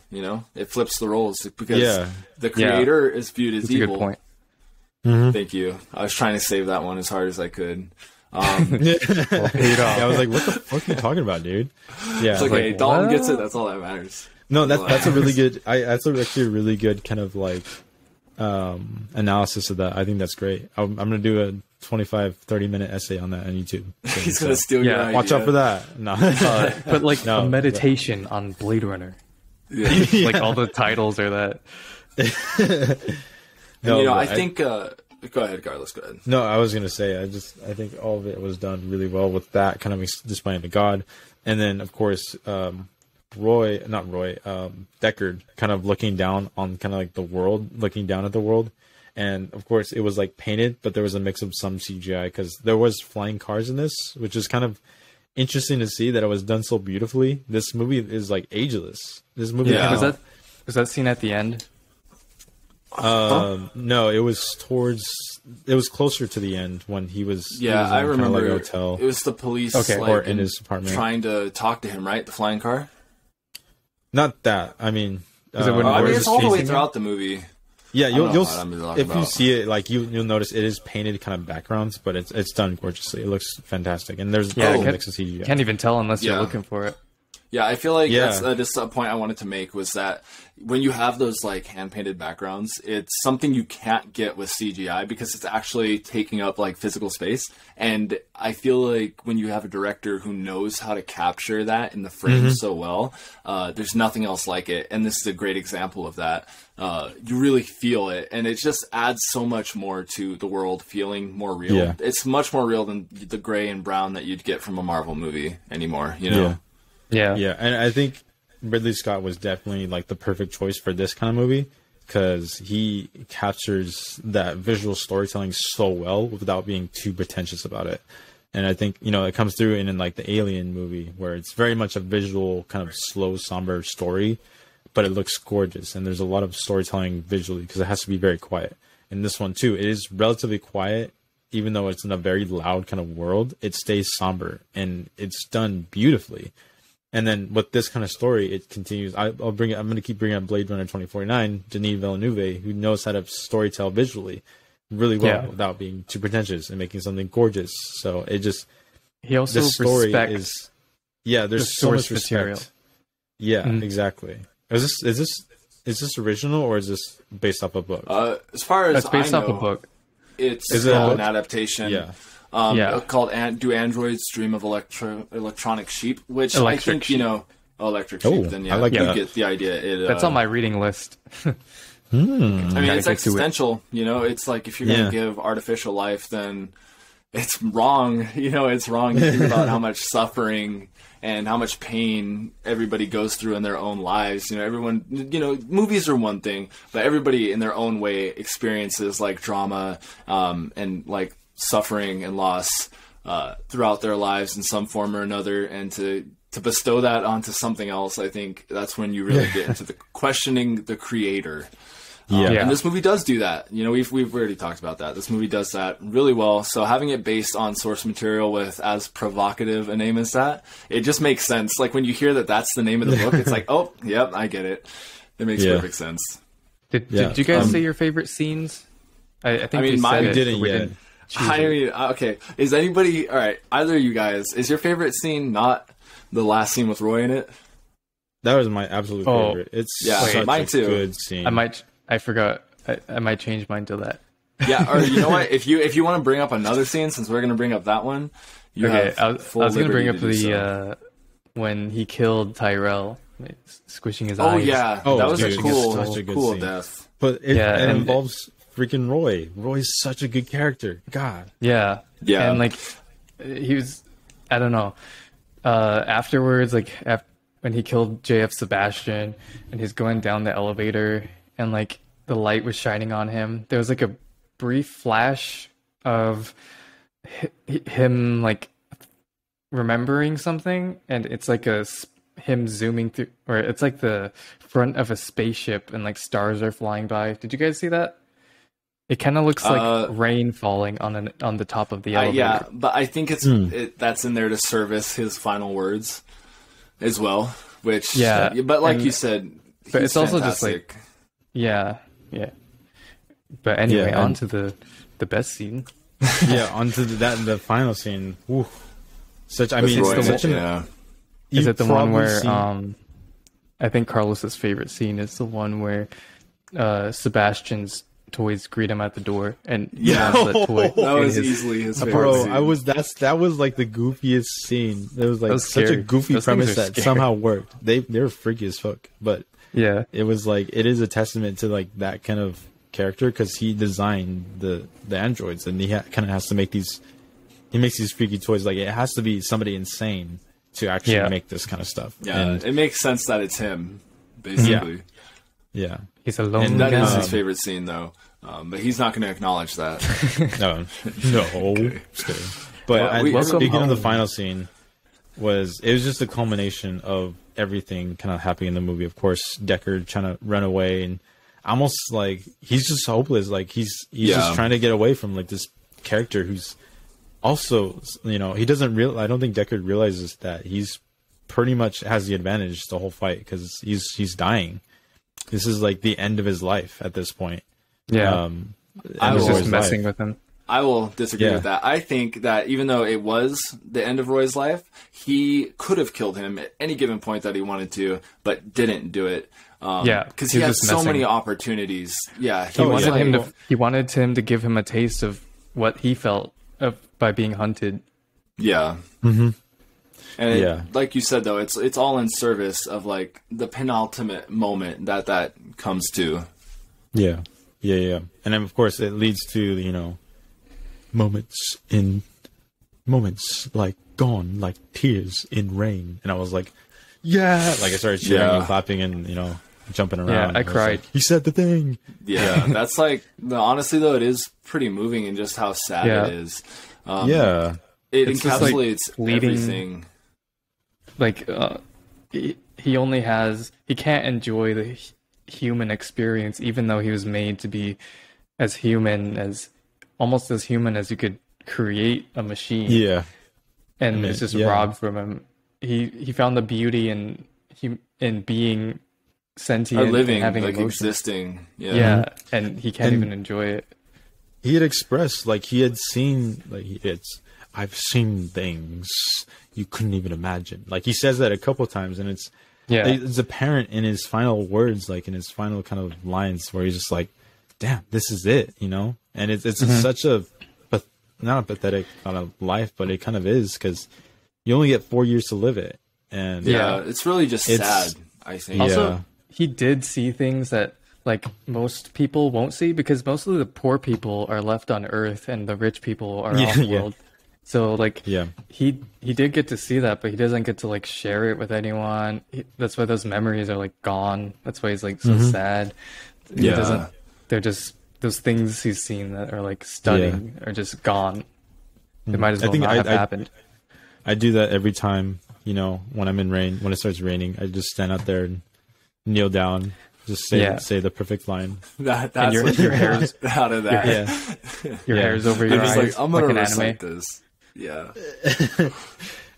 It flips the roles because Yeah. the creator is viewed as That's a evil. good point. Thank you. I was trying to save that one as hard as I could. Yeah, I was like, what the fuck are you talking about, dude? Yeah, It's I was okay. like, Dalton what? gets it. That's all that matters. no, that's a really good. That's actually a really good kind of like analysis of that. I think that's great. I'm gonna do a 25-30 minute essay on that on YouTube. He's So, gonna steal your Yeah, idea. watch out for that. No, But like No, a meditation on Blade Runner. Yeah. Like all the titles are that. no, And, but I think. Go ahead, Carlos. Go ahead. No, I was gonna say I think all of it was done really well with that kind of displaying to God, and then of course Deckard kind of looking down on kind of like the world, looking down at the world, and of course it was like painted, but there was a mix of some CGI because there was flying cars in this, which is kind of interesting to see that it was done so beautifully. This movie is like ageless. This movie, Yeah. kind of- Was that scene at the end? no, it was closer to the end when he was. Yeah, he was I in kind of remember. like a hotel. It was the police. Okay. like, Or in his apartment. trying to talk to him. Right, the flying car. Not that. I mean, Is it when I Or mean, is it's it all the way chasing him? throughout the movie. yeah, don't know you'll what I'm talking if you about. see it, like you'll notice it is painted kind of backgrounds, but it's done gorgeously. It looks fantastic, and there's Yeah, a I can't- mix of CGI. Can't even tell unless Yeah. you're looking for it. Yeah, I feel like Yeah. that's just a point I wanted to make was that when you have those like hand painted backgrounds, it's something you can't get with CGI because it's actually taking up like physical space. And I feel like when you have a director who knows how to capture that in the frame so well, there's nothing else like it. And this is a great example of that. You really feel it, and it just adds so much more to the world feeling more real. Yeah. It's much more real than the gray and brown that you'd get from a Marvel movie anymore. You know. Yeah. Yeah. Yeah, and I think Ridley Scott was definitely like the perfect choice for this kind of movie because he captures that visual storytelling so well without being too pretentious about it. And I think it comes through in like the Alien movie where it's very much a visual kind of slow, somber story, but it looks gorgeous and there's a lot of storytelling visually because it has to be very quiet. In this one too, it is relatively quiet even though it's in a very loud kind of world, it stays somber and it's done beautifully. And then with this kind of story, it continues. I'm going to keep bringing up Blade Runner 2049, Denis Villeneuve, who knows how to storytell visually really well without being too pretentious and making something gorgeous. So it just, he also the story respects is, there's the so much source respect. material. Yeah, exactly. Is this original or is this based off a book? As far as That's based I off know, a book. it's Is it a an book? adaptation. Yeah. Called Do Androids Dream of Electronic Sheep, which Electric I think, Sheep. Electric Oh, Sheep, then I like you that. get the idea. That's on my reading list. I mean, Gotta it's get to it. existential, it's like if you're going to give artificial life, then it's wrong. It's wrong to think about how much suffering and how much pain everybody goes through in their own lives. Everyone, movies are one thing, but everybody in their own way experiences like drama, and like suffering and loss, throughout their lives in some form or another. And to bestow that onto something else, I think that's when you really get into the questioning the creator. Yeah. And this movie does do that. We've already talked about that. This movie does that really well. So having it based on source material with as provocative a name as that, it just makes sense. Like when you hear that that's the name of the book, it's like, oh, yep, I get it. It makes perfect sense. Did you guys say your favorite scenes? I think we mine said it, didn't but we yet. didn't choose it. Okay. Is anybody, all right, either of you guys, is your favorite scene not the last scene with Roy in it? That was my absolute favorite. It's such mine a too. good scene. I forgot. I might change mine to that. Yeah, or you know what? If you want to bring up another scene, since we're going to bring up that one, you have I was full going to bring up liberty to do so. when he killed Tyrell, squishing his Oh eyes. yeah, Oh, that was dude, a cool, such a good cool scene. death. But it and involves freaking Roy. Roy's such a good character. God. Yeah. Yeah. And like he was, I don't know. Afterwards, when he killed JF Sebastian and he's going down the elevator and like the light was shining on him, there was like a brief flash of him like remembering something, and it's like him zooming through, or it's like the front of a spaceship and like stars are flying by. Did you guys see that? It kind of looks like rain falling on the top of the elevator. Yeah, but I think that's in there to service his final words as well. Which but like you said, but he's it's also fantastic. just like yeah. But anyway, Yeah, on to the best scene. Yeah, onto the final scene. Ooh. Such I With mean, Roy, such an yeah. Is you've it the one probably where seen- I think Carlos's favorite scene is the one where Sebastian's toys greet him at the door and he Yeah. wants that toy That in was his- easily his favorite Bro, scene. that was like the goofiest scene. It was like That was such a scary. goofy Those things premise are that scary. somehow worked. They're freaky as fuck, but yeah. it was like it is a testament to like that kind of character because he designed the androids and he kind of has to make these. He makes these freaky toys. Like it has to be somebody insane to actually make this kind of stuff. Yeah, and, it makes sense that it's him, basically. yeah. He's a lonely And That guy. is his favorite scene, though. But he's not going to acknowledge that. No. Just kidding. But Well, speaking of the home. final scene, it was just a culmination of everything kind of happening in the movie. Of course, Deckard trying to run away and almost like he's just hopeless. Like he's just trying to get away from like this character who's also, he doesn't I don't think Deckard realizes that he's pretty much has the advantage the whole fight because he's dying. This is like the end of his life at this point. Yeah. I I was was just his messing life. with him. I will disagree Yeah. with that. I think that even though it was the end of Roy's life, he could have killed him at any given point that he wanted to, but didn't do it. Because he he had was just so many messing. opportunities. Yeah, He was wanted he wanted him to give him a taste of what he felt by being hunted. Yeah. Mm-hmm. And Yeah. like you said, though, it's all in service of like the penultimate moment that comes to. Yeah. And then of course it leads to, moments like gone, like tears in rain. And I was like, yeah. Like I started cheering and clapping and, jumping around. I was cried. like, he said the thing. Yeah, that's like honestly though, it is pretty moving in just how sad Yeah. it is. Yeah. It It's just, like, encapsulates leading- everything. Like he can't enjoy the human experience, even though he was made to be as human as almost as human as you could create a machine. Yeah. And I mean, it's just yeah. robbed from him. He found the beauty in being sentient Or living, and having like emotions. existing. Yeah. Yeah, and he can't And- even enjoy it. He had expressed like he had seen I've seen things you couldn't even imagine. Like he says that a couple times, and it's apparent in his final words, like in his final kind of lines, where he's just like, "Damn, this is it," you know. And it's such a not a pathetic kind of life, but it kind of is, because you only get 4 years to live it. And Yeah, it's really just sad, I think. Also, Yeah. he did see things that like most people won't see, because mostly the poor people are left on Earth and the rich people are Yeah, off yeah. world. So like Yeah. he did get to see that, but he doesn't get to like share it with anyone. That's why those memories are like gone. That's why he's like so sad. He Yeah. doesn't. They're just those things he's seen that are like stunning are just gone. It might as I well think not have I- happened. I do that every time, you know, when I'm in rain, when it starts raining, I just stand out there and kneel down, just say the perfect line. That's your- what your you hair- heard out of that. Yeah. Your hair's over your I'm just eyes, like, I'm gonna like an recite anime. this. Yeah.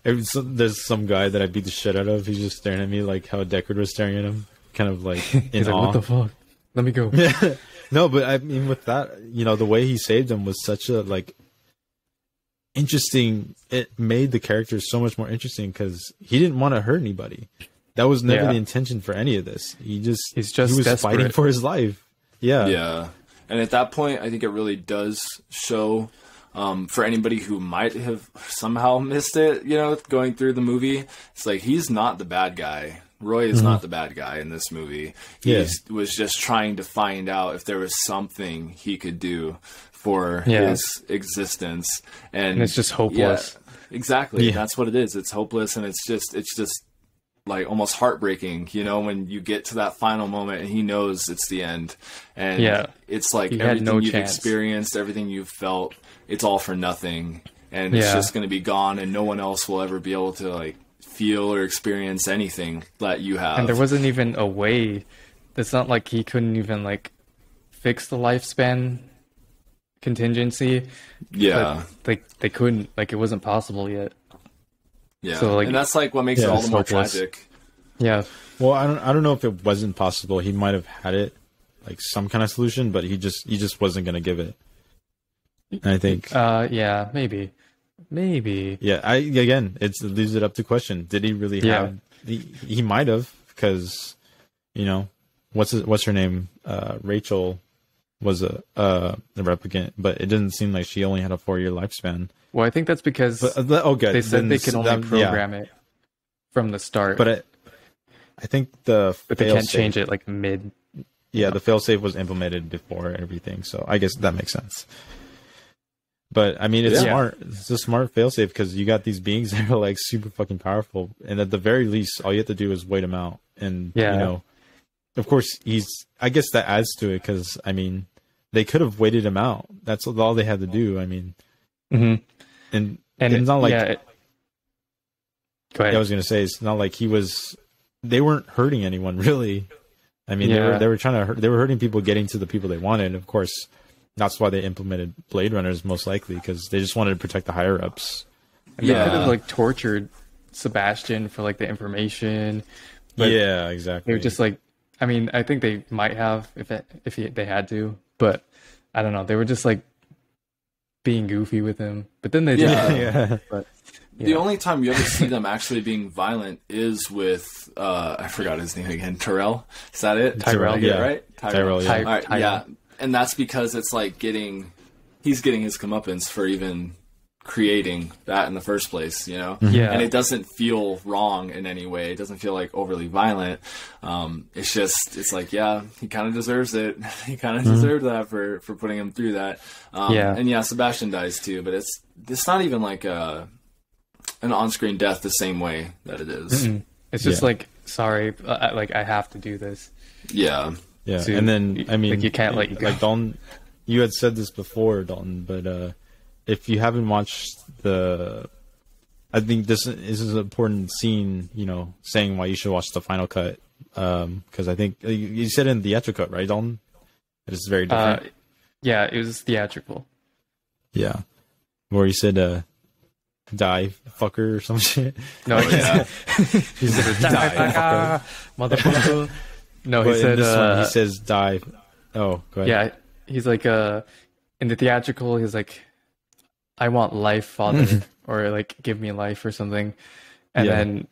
There's some guy that I beat the shit out of. He's just staring at me like how Deckard was staring at him, kind of like in He's like, awe. what the fuck? Let me go. No, but I mean, with that, you know, the way he saved him was such a like interesting. It made the character so much more interesting because he didn't want to hurt anybody. That was never Yeah. the intention for any of this. He's just was he was desperate. fighting for his life. Yeah, Yeah. And at that point, I think it really does show, for anybody who might have somehow missed it, you know, going through the movie, it's like he's not the bad guy. Roy is not the bad guy in this movie. He Yeah. was just trying to find out if there was something he could do for Yeah. his existence. And it's just hopeless. Yeah, exactly. Yeah. That's what it is. It's hopeless, and it's just like almost heartbreaking, you know, when you get to that final moment and he knows it's the end. And Yeah. it's like He had everything no you've chance. experienced, everything you've felt, it's all for nothing. And it's Yeah. just going to be gone, and no one else will ever be able to like feel or experience anything that you have. And there wasn't even a way. It's not like he couldn't even like fix the lifespan contingency. yeah. But, like they couldn't. Like it wasn't possible yet. Yeah. so, like- and that's like what makes Yeah, it all it's the more hopeless. tragic. Yeah. Well, I don't know if it wasn't possible. He might have had it like some kind of solution, but he just wasn't gonna give it. And I think Yeah. Maybe. yeah, it leaves it up to question. Did he really Yeah. have? He might have, because you know what's her name? Rachel was a replicant, but it didn't seem like she only had a 4-year lifespan. Well, I think that's because But okay, they said then they could only that- program it from the start. But I think the but they fail can't change safe- it like mid. Yeah, the failsafe was implemented before everything, so I guess that makes sense. But I mean, it's Yeah. smart. It's a smart failsafe because you got these beings that are like super fucking powerful, and at the very least, all you have to do is wait them out. And Yeah. you know, of course, I guess that adds to it because I mean, they could have waited him out. That's all they had to do. I mean, Mm-hmm. and And it's not like Go ahead. I was gonna say it's not like they weren't hurting anyone really. I mean, Yeah. they were trying to they were hurting people getting to the people they wanted. Of course, that's why they implemented Blade Runners most likely, because they just wanted to protect the higher ups. And they Yeah. could have like tortured Sebastian for like the information. But Yeah, they exactly. were just like, I mean, I think they might have they had to, but I don't know. They were just like being goofy with him. But then they did. Yeah. yeah. But The yeah. only time you ever see them actually being violent is with I forgot his name again. Tyrell, is that it? Tyrell, Did I get it yeah. right? Tyrell, yeah. All right, Tyrell. yeah, and that's because it's like he's getting his comeuppance for even creating that in the first place, you know. Yeah. And it doesn't feel wrong in any way. It doesn't feel like overly violent. It's like, yeah, he kind of deserves it. He kind of deserved that for putting him through that. Yeah. And yeah, Sebastian dies too, but it's not even like an on-screen death the same way that it is. It's just Yeah. like, sorry, like I have to do this. Yeah. Yeah, So, and then I mean, like, you can't let you go. Like Dalton, you had said this before, Dalton, but if you haven't watched I think this is an important scene. You know, saying why you should watch the final cut, because I think you said in the theatrical cut, right, Dalton? It is very different. Yeah, it was theatrical. Yeah, where he said "die fucker" or some shit. No, yeah. He said "die fucker." motherfucker. No, he But in said. this one, he says "die." Oh, go ahead. Yeah, he's like in the theatrical, he's like, "I want life, father," or like, "Give me life" or something. And Yeah. then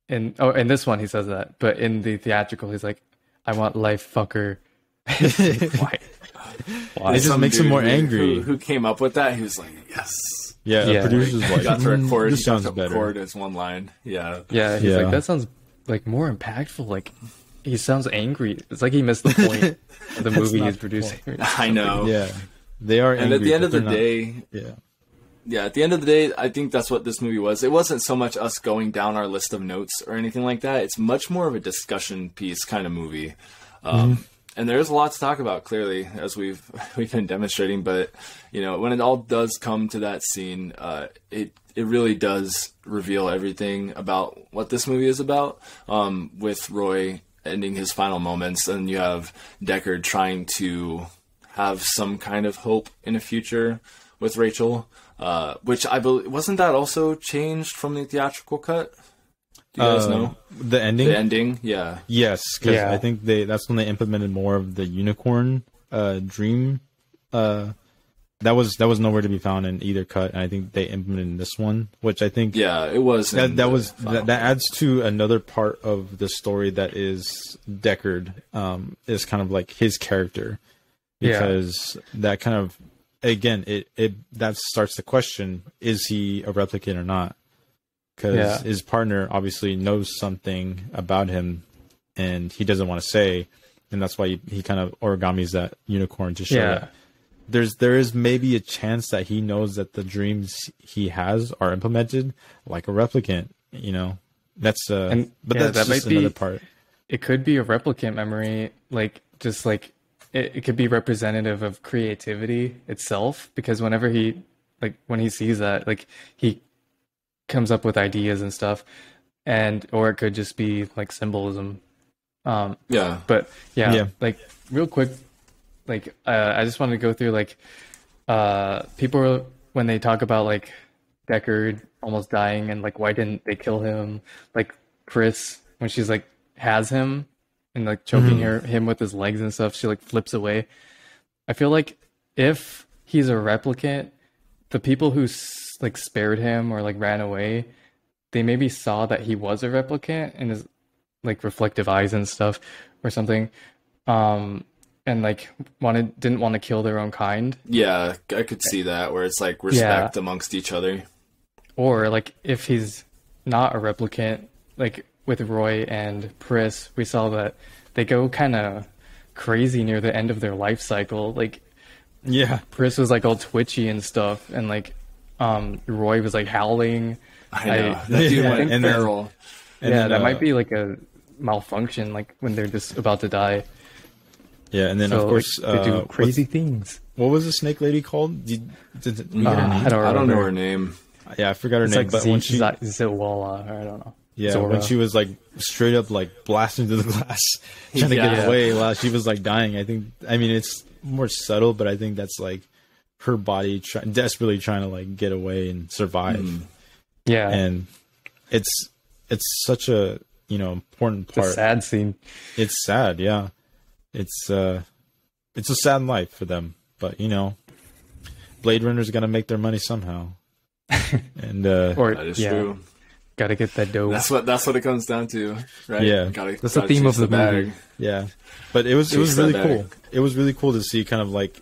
in this one he says that, but in the theatrical he's like, "I want life, fucker." Why? Why? It just Some makes him dude more angry. Who came up with that? He was like, yes. Yeah, Yeah. the producer's He like, got to record. this He got sounds to better. record as one line. Yeah. Yeah, he's Yeah. like, that sounds like more impactful. Like he sounds angry. It's like he missed the point of the movie not he's the producing. I know. Yeah, they are. And angry, at the end but of the they're not- day, yeah, yeah, at the end of the day, I think that's what this movie was. It wasn't so much us going down our list of notes or anything like that. It's much more of a discussion piece kind of movie. And there's a lot to talk about, clearly, as we've been demonstrating. But, you know, when it all does come to that scene, it really does reveal everything about what this movie is about, with Roy ending his final moments. And you have Deckard trying to have some kind of hope in a future with Rachel, which I believe, wasn't that also changed from the theatrical cut? Do you guys know? the ending. The ending? Yeah. Yes, because Yeah. I think that's when they implemented more of the unicorn dream. That was nowhere to be found in either cut, and I think they implemented in this one, which I think Yeah, it was. in that the was final. that adds to another part of the story that is Deckard, is kind of like his character, Yeah. because that kind of, again, it that starts the question: is he a replicant or not? Because Yeah. his partner obviously knows something about him, and he doesn't want to say, and that's why he kind of origamis that unicorn to show Yeah. that there is maybe a chance that he knows that the dreams he has are implemented like a replicant. You know, that's And, but yeah, that's that just might be- another part. It could be a replicant memory, like just like it could be representative of creativity itself, because whenever he when he sees that, like he comes up with ideas and stuff, or it could just be like symbolism. Yeah. But yeah, Yeah. like real quick, like I just wanted to go through like people when they talk about like Deckard almost dying and like why didn't they kill him, like Chris when she's like has him and like choking him with his legs and stuff, she like flips away. I feel like if he's a replicant, the people who like spared him or like ran away, they maybe saw that he was a replicant and his like reflective eyes and stuff or something, and like didn't want to kill their own kind. Yeah, I could see that, where it's like respect amongst each other. Or like if he's not a replicant, like with Roy and Pris, we saw that they go kind of crazy near the end of their life cycle. Like Yeah, Pris was like all twitchy and stuff, and like Roy was like howling. I know. I- That dude Yeah, went and then- feral. and Yeah, then, that might be like a malfunction, like when they're just about to die. yeah, and then So of course, like, they do crazy things. what was the snake lady called? Did we get her name? I don't I don't know remember. her name. Yeah, I forgot her It's name. like But when she, Zawala, or I don't know. yeah, Zora. when she was like straight up like blasting through the glass, trying to Yeah. get away while she was like dying. I mean, it's more subtle, but I think that's like her body desperately trying to like get away and survive. Yeah, And it's such a important it's a part. sad scene. It's sad, yeah. It's a sad life for them, but Blade Runner's gonna make their money somehow. And Or That is yeah, true. gotta get that dough. That's what it comes down to, right? Yeah. That's the theme of chase the movie. bag. yeah, but it was Chase that really bag. cool. It was really cool to see, kind of like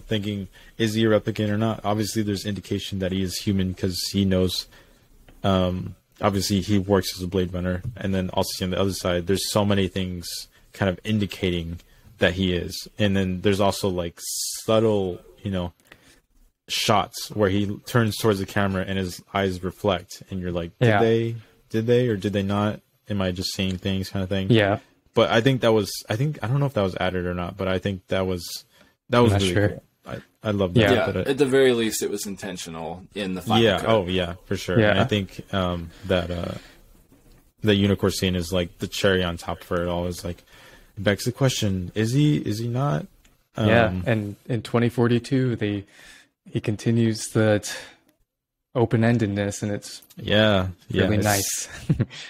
thinking, is he a replicant or not? Obviously, there's indication that he is human because he knows. Obviously, he works as a Blade Runner, and then also on the other side, there's so many things kind of indicating that he is, and then there's also like subtle, shots where he turns towards the camera and his eyes reflect, and you're like, Yeah. did they or did they not? Am I just seeing things, kind of thing? Yeah, But I think that was, I don't know if that was added or not, but I think that was not really sure. cool. I love that. Yeah. Yeah, But at the very least, it was intentional in the final yeah. cut. Oh yeah, for sure. Yeah. And I think that the unicorn scene is like the cherry on top for it all. Is like, it begs the question: is he not? yeah. And in 2042, they he continues that open-endedness, and it's really nice.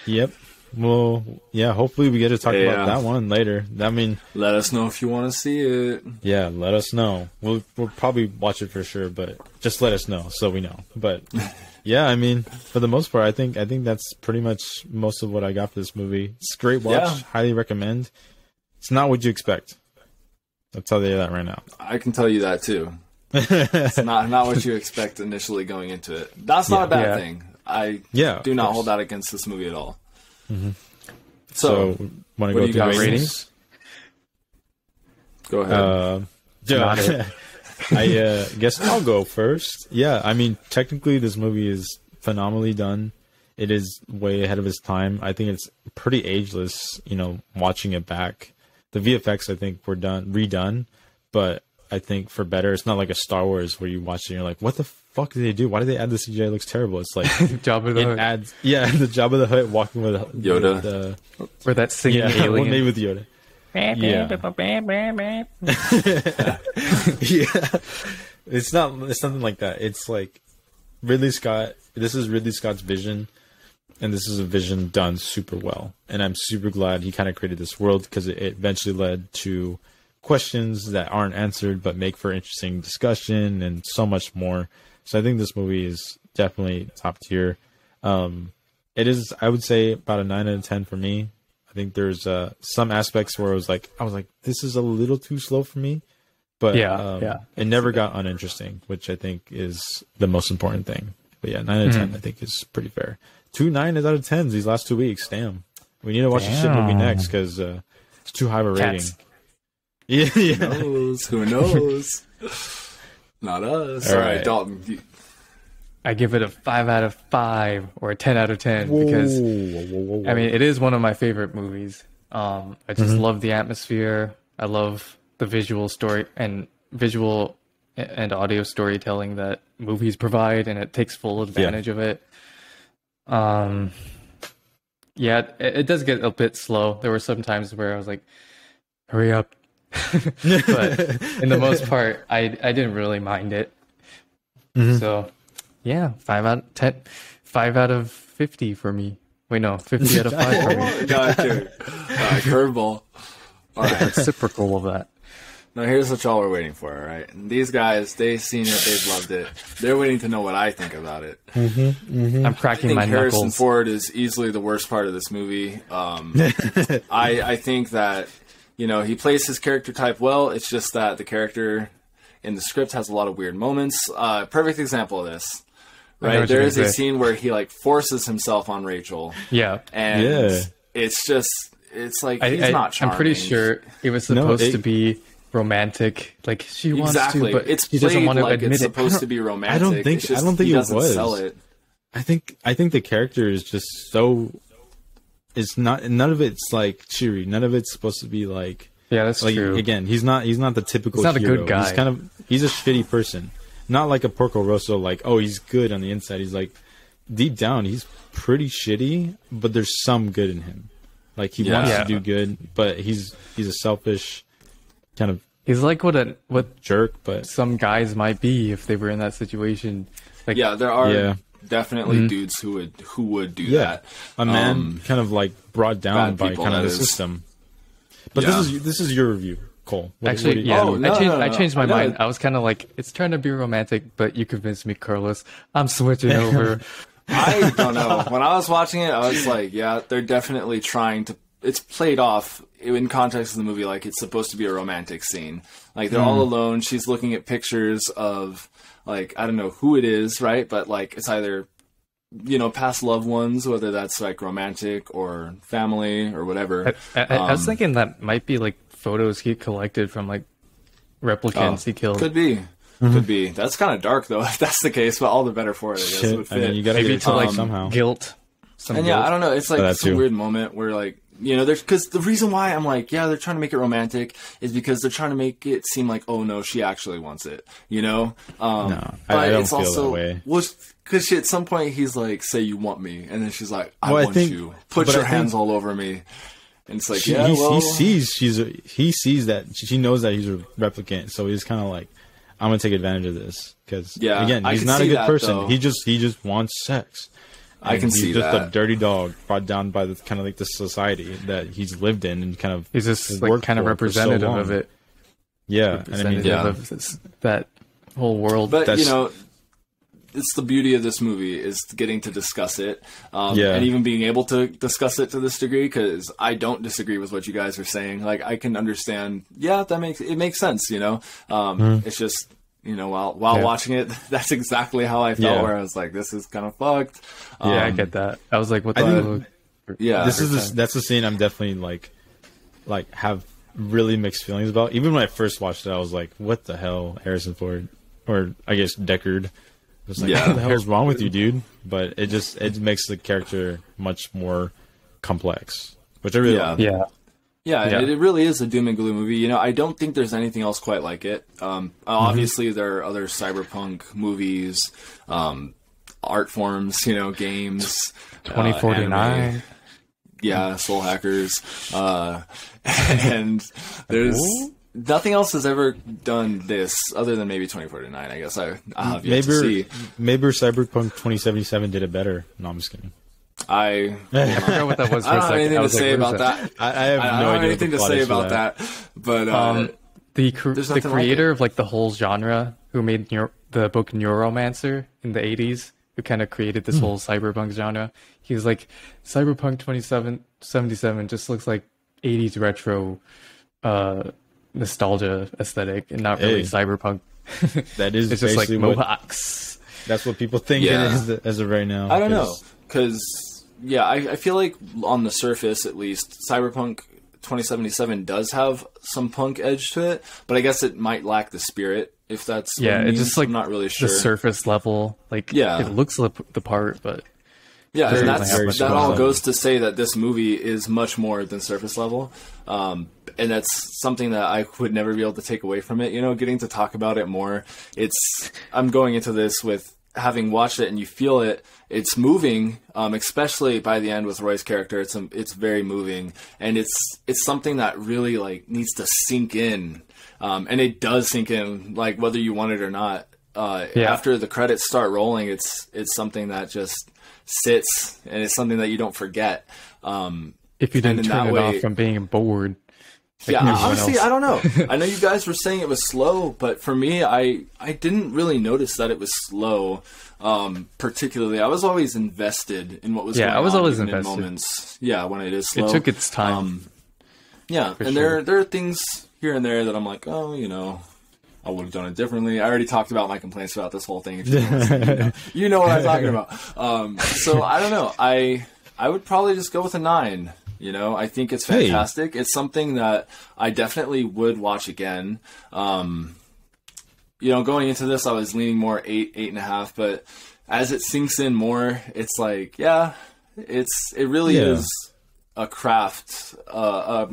Yep. Well, yeah. Hopefully, we get to talk about that one later. I mean, let us know if you want to see it. Yeah, let us know. We'll probably watch it for sure, but just let us know so we know. But yeah, I mean, for the most part, I think that's pretty much most of what I got for this movie. It's a great watch. Yeah. Highly recommend. It's not what you expect. I'll tell you that right now. I can tell you that too. It's not what you expect initially going into it. That's not a bad thing. I do not hold that against this movie at all. Mm-hmm. So want to go through ratings? Go ahead. I guess I'll go first. Yeah, I mean, technically, this movie is phenomenally done. It is way ahead of its time. I think it's pretty ageless. Watching it back, the VFX I think were redone, but I think for better. It's not like a Star Wars where you watch it and you're like, what the fuck did they do? Why did they add the CGI? It looks terrible. It's like Jabba the Hutt. The Jabba the Hutt walking with Yoda. Or that singing alien. Made with Yoda. It's nothing like that. It's like Ridley Scott. This is Ridley Scott's vision, and this is a vision done super well. And I'm super glad he kind of created this world because it eventually led to questions that aren't answered but make for interesting discussion and so much more. So I think this movie is definitely top tier. It is, I would say, about a 9 out of 10 for me. I think there's some aspects where I was like, this is a little too slow for me, but it never got uninteresting, which I think is the most important thing. But yeah, 9 out of 10 I think is pretty fair. 2 9 out of 10s these last 2 weeks. Damn, we need to watch the shit movie next because it's too high of a rating. Yeah. Who knows? Not us. All right, Dalton. I give it a 5 out of 5 or a 10 out of 10 because I mean, it is one of my favorite movies. I just love the atmosphere. I love the visual and audio storytelling that movies provide, and it takes full advantage of it. It does get a bit slow. There were some times where I was like, hurry up. But in the most part, I didn't really mind it. So yeah, 5 out of 10, 5 out of 50 for me. Wait, no, 50 out of 5 for me. Gotcha. Curveball. All right. Reciprocal of that. Now here's what y'all were waiting for, all right? These guys, they've seen it, they've loved it. They're waiting to know what I think about it. I'm cracking my Harrison knuckles. Ford is easily the worst part of this movie. I think that, he plays his character type well. It's just that the character in the script has a lot of weird moments. Perfect example of this. Right, there is a scene where he forces himself on Rachel. Yeah, and it's like he's not charming. I'm pretty sure it was supposed to be romantic. Like she wants to, but it's he doesn't want to admit it's supposed to be romantic. I don't think it was. Sell it. I think the character is just so. It's not. None of it's like cheery. None of it's supposed to be like. Yeah, that's true. Again, he's not the typical. He's not hero. a good guy. He's a shitty person. Not like a Porco Rosso, like, oh, he's good on the inside. He's like, deep down, he's pretty shitty, but there's some good in him. Like, he wants to do good, but he's a selfish kind of. He's like what jerk, but some guys might be if they were in that situation. Like, there are definitely dudes who would do that. A man kind of like brought down by kind of the system. But this is your review. Cole. I changed my mind. I was kind of like, it's trying to be romantic, but you convinced me, Carlos. I'm switching over. I don't know. When I was watching it, I was like, they're definitely trying to. It's played off in context of the movie like it's supposed to be a romantic scene. Like they're all alone. She's looking at pictures of like I don't know who it is, right? But like it's either past loved ones, whether that's like romantic or family or whatever. I was thinking that might be like photos he collected from like replicants he killed. Could be. That's kind of dark though if that's the case, but all the better for it, I guess. It would fit. I mean, you gotta maybe get to like somehow guilt. And I don't know, it's like some weird moment where like there's because the reason why I'm like they're trying to make it romantic is because they're trying to make it seem like oh no she actually wants it no, but I don't it's feel also that way. Because at some point he's like say you want me and then she's like I want you put your hands all over me. And it's like, he sees that she knows that he's a replicant, so he's kind of like, I'm gonna take advantage of this because Yeah, again, I he's can not a see good that, person. though. He just wants sex. I can And see he's just that. a dirty dog brought down by the kind of like the society that he's lived in and kind of He's just like worked kind of for so representative long. of it. Yeah, and I mean, Representative yeah. of that whole world. But That's- you know, it's the beauty of this movie is getting to discuss it, Yeah. and even being able to discuss it to this degree. Because I don't disagree with what you guys are saying. Like I can understand. Yeah, that makes sense. You know, it's just. You know, while Yeah. watching it, that's exactly how I felt. Yeah. Where I was like, "This is kind of fucked." Yeah, I get that. I was like, what the I hell? think- Yeah, that's the scene I'm definitely like have really mixed feelings about. Even when I first watched it, I was like, "What the hell, Harrison Ford?" Or I guess Deckard. I was like, Yeah. "What the hell is wrong with you, dude?" But it makes the character much more complex, which I really Yeah. like. Yeah. Yeah, Yeah. it really is a doom and gloom movie. You know, I don't think there's anything else quite like it. Obviously, there are other cyberpunk movies, art forms, you know, games. 2049. Anime. Yeah, Soul Hackers. And there's nothing else has ever done this other than maybe 2049. I guess I'll have yet to see. Maybe Cyberpunk 2077 did it better. No, I'm just kidding. I forgot what that was for I a don't have second. anything I to was like, say what is about that. I have I no don't idea have what anything the to plot say is for about that. But the There's the nothing like creator it. of like the whole genre, who made the book Neuromancer in the 80s, who kind of created this whole cyberpunk genre. He was like, Cyberpunk 2077 just looks like 80s retro nostalgia aesthetic, and not really Hey. cyberpunk. That is It's just like basically what, mohawks. that's what people think Yeah. it is as of right now. I don't know, 'cause- because I feel like on the surface, at least, Cyberpunk 2077 does have some punk edge to it, but I guess it might lack the spirit. If that's what Yeah, it it's means. just like I'm not really sure. the surface level. Like, Yeah. it looks the part, but Yeah, Very- and that's very that surface all level. goes to say that this movie is much more than surface level, and that's something that I would never be able to take away from it. You know, getting to talk about it more. I'm going into this with having watched it, and you feel it. It's moving, especially by the end with Roy's character. It's very moving, and it's something that really like needs to sink in, and it does sink in, like whether you want it or not. After the credits start rolling, it's something that just sits, and it's something that you don't forget. if you And didn't in turn that it way- off from being bored, Yeah, everyone honestly, else. I don't know. I know you guys were saying it was slow, but for me, I didn't really notice that it was slow. Particularly, I was always invested in what was Yeah, going I was on, always even in invested. moments. Yeah, when it is slow, it took its time. Yeah, and sure. there are things here and there that I'm like, oh, you know, I would have done it differently. I already talked about my complaints about this whole thing. If you don't listen, you know what I'm talking about. So I don't know. I would probably just go with a 9. You know, I think it's Hey. fantastic. It's something that I definitely would watch again. You know, going into this, I was leaning more 8, 8.5, but as it sinks in more, it's like, yeah, it really Yeah. is a craft, a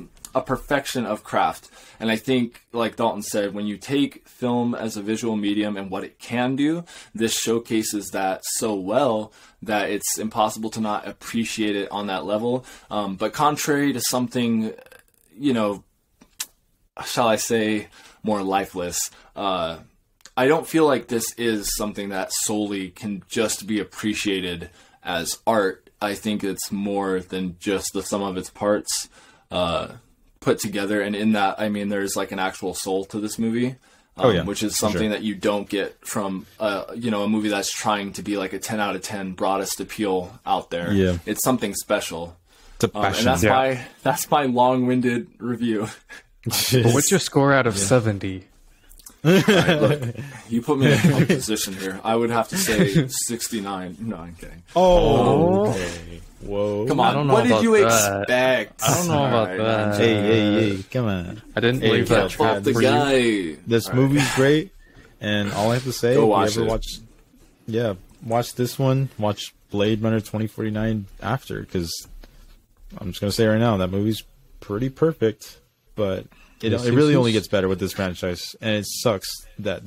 perfection of craft. And I think, like Dalton said, when you take film as a visual medium and what it can do, this showcases that so well that it's impossible to not appreciate it on that level. But contrary to something, you know, shall I say, more lifeless, I don't feel like this is something that solely can just be appreciated as art. I think it's more than just the sum of its parts put together. And in that, I mean, there's like an actual soul to this movie, which is something that you don't get from, you know, a movie that's trying to be like a 10 out of 10 broadest appeal out there. Yeah. It's something special. It's a And passion. that's my long-winded review. But what's your score out of 70? You put me in a tough position here. I would have to say 69. No, I'm kidding. Oh, okay. Whoa. Come on, don't know what did about you that. expect? I don't know about that. Hey, come on. I didn't Hey, leave yeah, that Fuck trap the for you. guy. This movie's great, and all I have to say, Go if watch you ever it. watch this one, watch Blade Runner 2049 after, because I'm just gonna say right now that movie's pretty perfect, but it really only gets better with this franchise, and it sucks that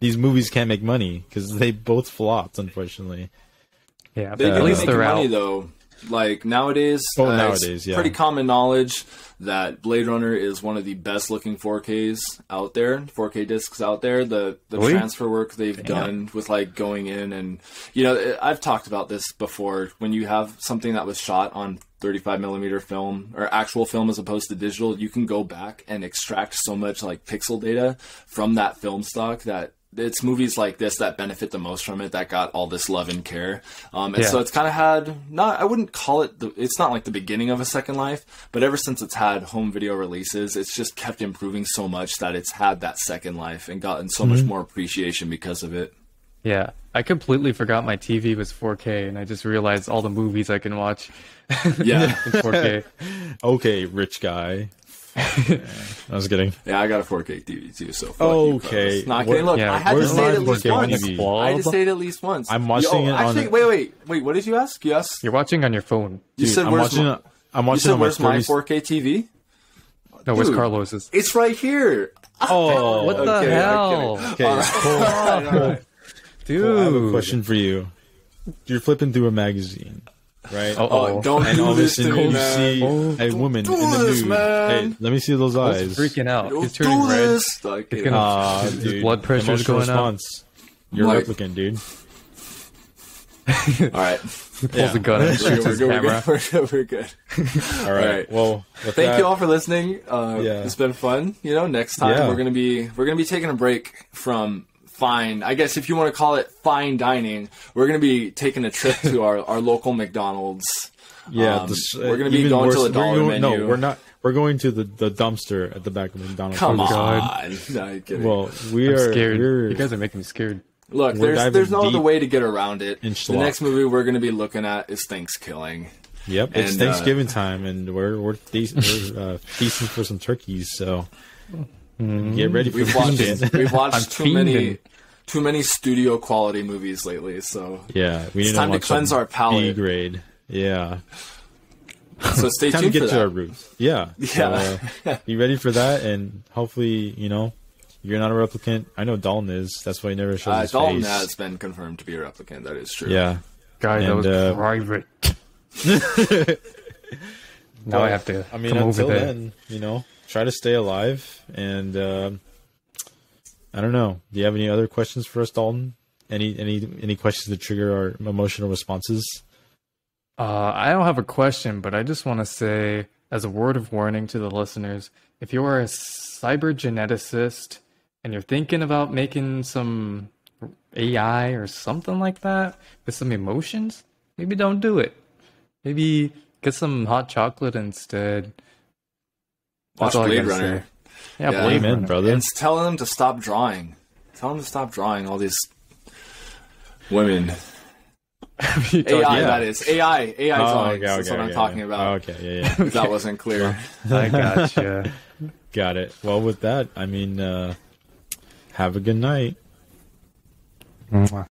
these movies can't make money because they both flopped, unfortunately. Yeah, They but do at least make they're money out. though. Like nowadays, Nowadays, yeah. pretty common knowledge that Blade Runner is one of the best looking 4Ks out there, 4K discs out there. The Really? transfer work they've done with like going in and, you know, I've talked about this before. When you have something that was shot on 35 millimeter film or actual film as opposed to digital, you can go back and extract so much like pixel data from that film stock that it's movies like this that benefit the most from it, that got all this love and care. And so it's kind of had, I wouldn't call it, it's not like the beginning of a second life, but ever since it's had home video releases, it's just kept improving so much that it's had that second life and gotten so much more appreciation because of it. Yeah, I completely forgot my TV was 4K, and I just realized all the movies I can watch Yeah. in 4K. Okay, rich guy. I was kidding. Yeah, I got a 4K TV too, so fuck you, Okay. fellas. Not kidding. Look, Yeah, I had to where's say it my at least 4K once. TV? I had to say it at least once. I'm watching it on- actually, wait. What did you ask? You asked? You're watching on your phone. You Dude, said I'm where's watching. my, I'm you watching said on my where's my 30. 4K TV? No, where's Dude. Carlos's? It's right here. Oh, What the Okay, hell? okay. All right. Dude. I have a question for you. You're flipping through a magazine, right? Uh-oh. Don't And all do of a this to sudden me, you man. see a woman do in the this, nude. man. Hey, let me see those He's eyes. freaking out. Don't He's turning do red. this. Like, It's yeah. gonna- Dude, His blood pressure's emotional going up. response. You're Like- a replicant, dude. All right. He pulls a gun and We're shoots good. his We're camera. good. We're good. All right. right. Well, with Thank that, you all for listening. Yeah. It's been fun. You know, next time Yeah. we're gonna be taking a break from fine. I guess if you want to call it fine dining, we're gonna be taking a trip to our local McDonald's. Yeah, we're gonna be even going worse, to the dollar we're going- menu. No, we're not. We're going to the dumpster at the back of McDonald's. Come Oh, on. God. No, I'm kidding. Well, we I'm are. scared. We're, You guys are making me scared. Look, we're there's diving no other deep way to get around it. in The schlock. next movie we're gonna be looking at is Thanksgiving. Yep, it's and, Thanksgiving time, and we're feasting for some turkeys. So get ready for We've this shit. watched fiending. too many studio quality movies lately, so Yeah, we need time to watch cleanse some our palate. B grade. Yeah, so stay time to tuned get for to that. our roots. Yeah, Yeah. So, be ready for that, and hopefully, you're not a replicant. I know Dalton is. That's why he never shows his Dalton face. has been confirmed to be a replicant. That is true. Yeah. Guys, that And, was private. Now I have to I mean, come over until there. then, try to stay alive. And I don't know. Do you have any other questions for us, Dalton? Any questions that trigger our emotional responses? I don't have a question, but I just want to say, as a word of warning to the listeners, if you are a cyber geneticist and you're thinking about making some AI or something like that with some emotions, maybe don't do it. Maybe get some hot chocolate instead. Watch That's all I Blade gotta Runner. say. Yeah, Yeah. Blade Amen, Runner. brother. And tell them to stop drawing. Tell them to stop drawing all these women. You AI, talking- that is. AI drawings. okay, That's what I'm okay, talking yeah. about. Okay, yeah. If that wasn't clear. I gotcha. Got it. Well, with that, I mean, have a good night. Mwah.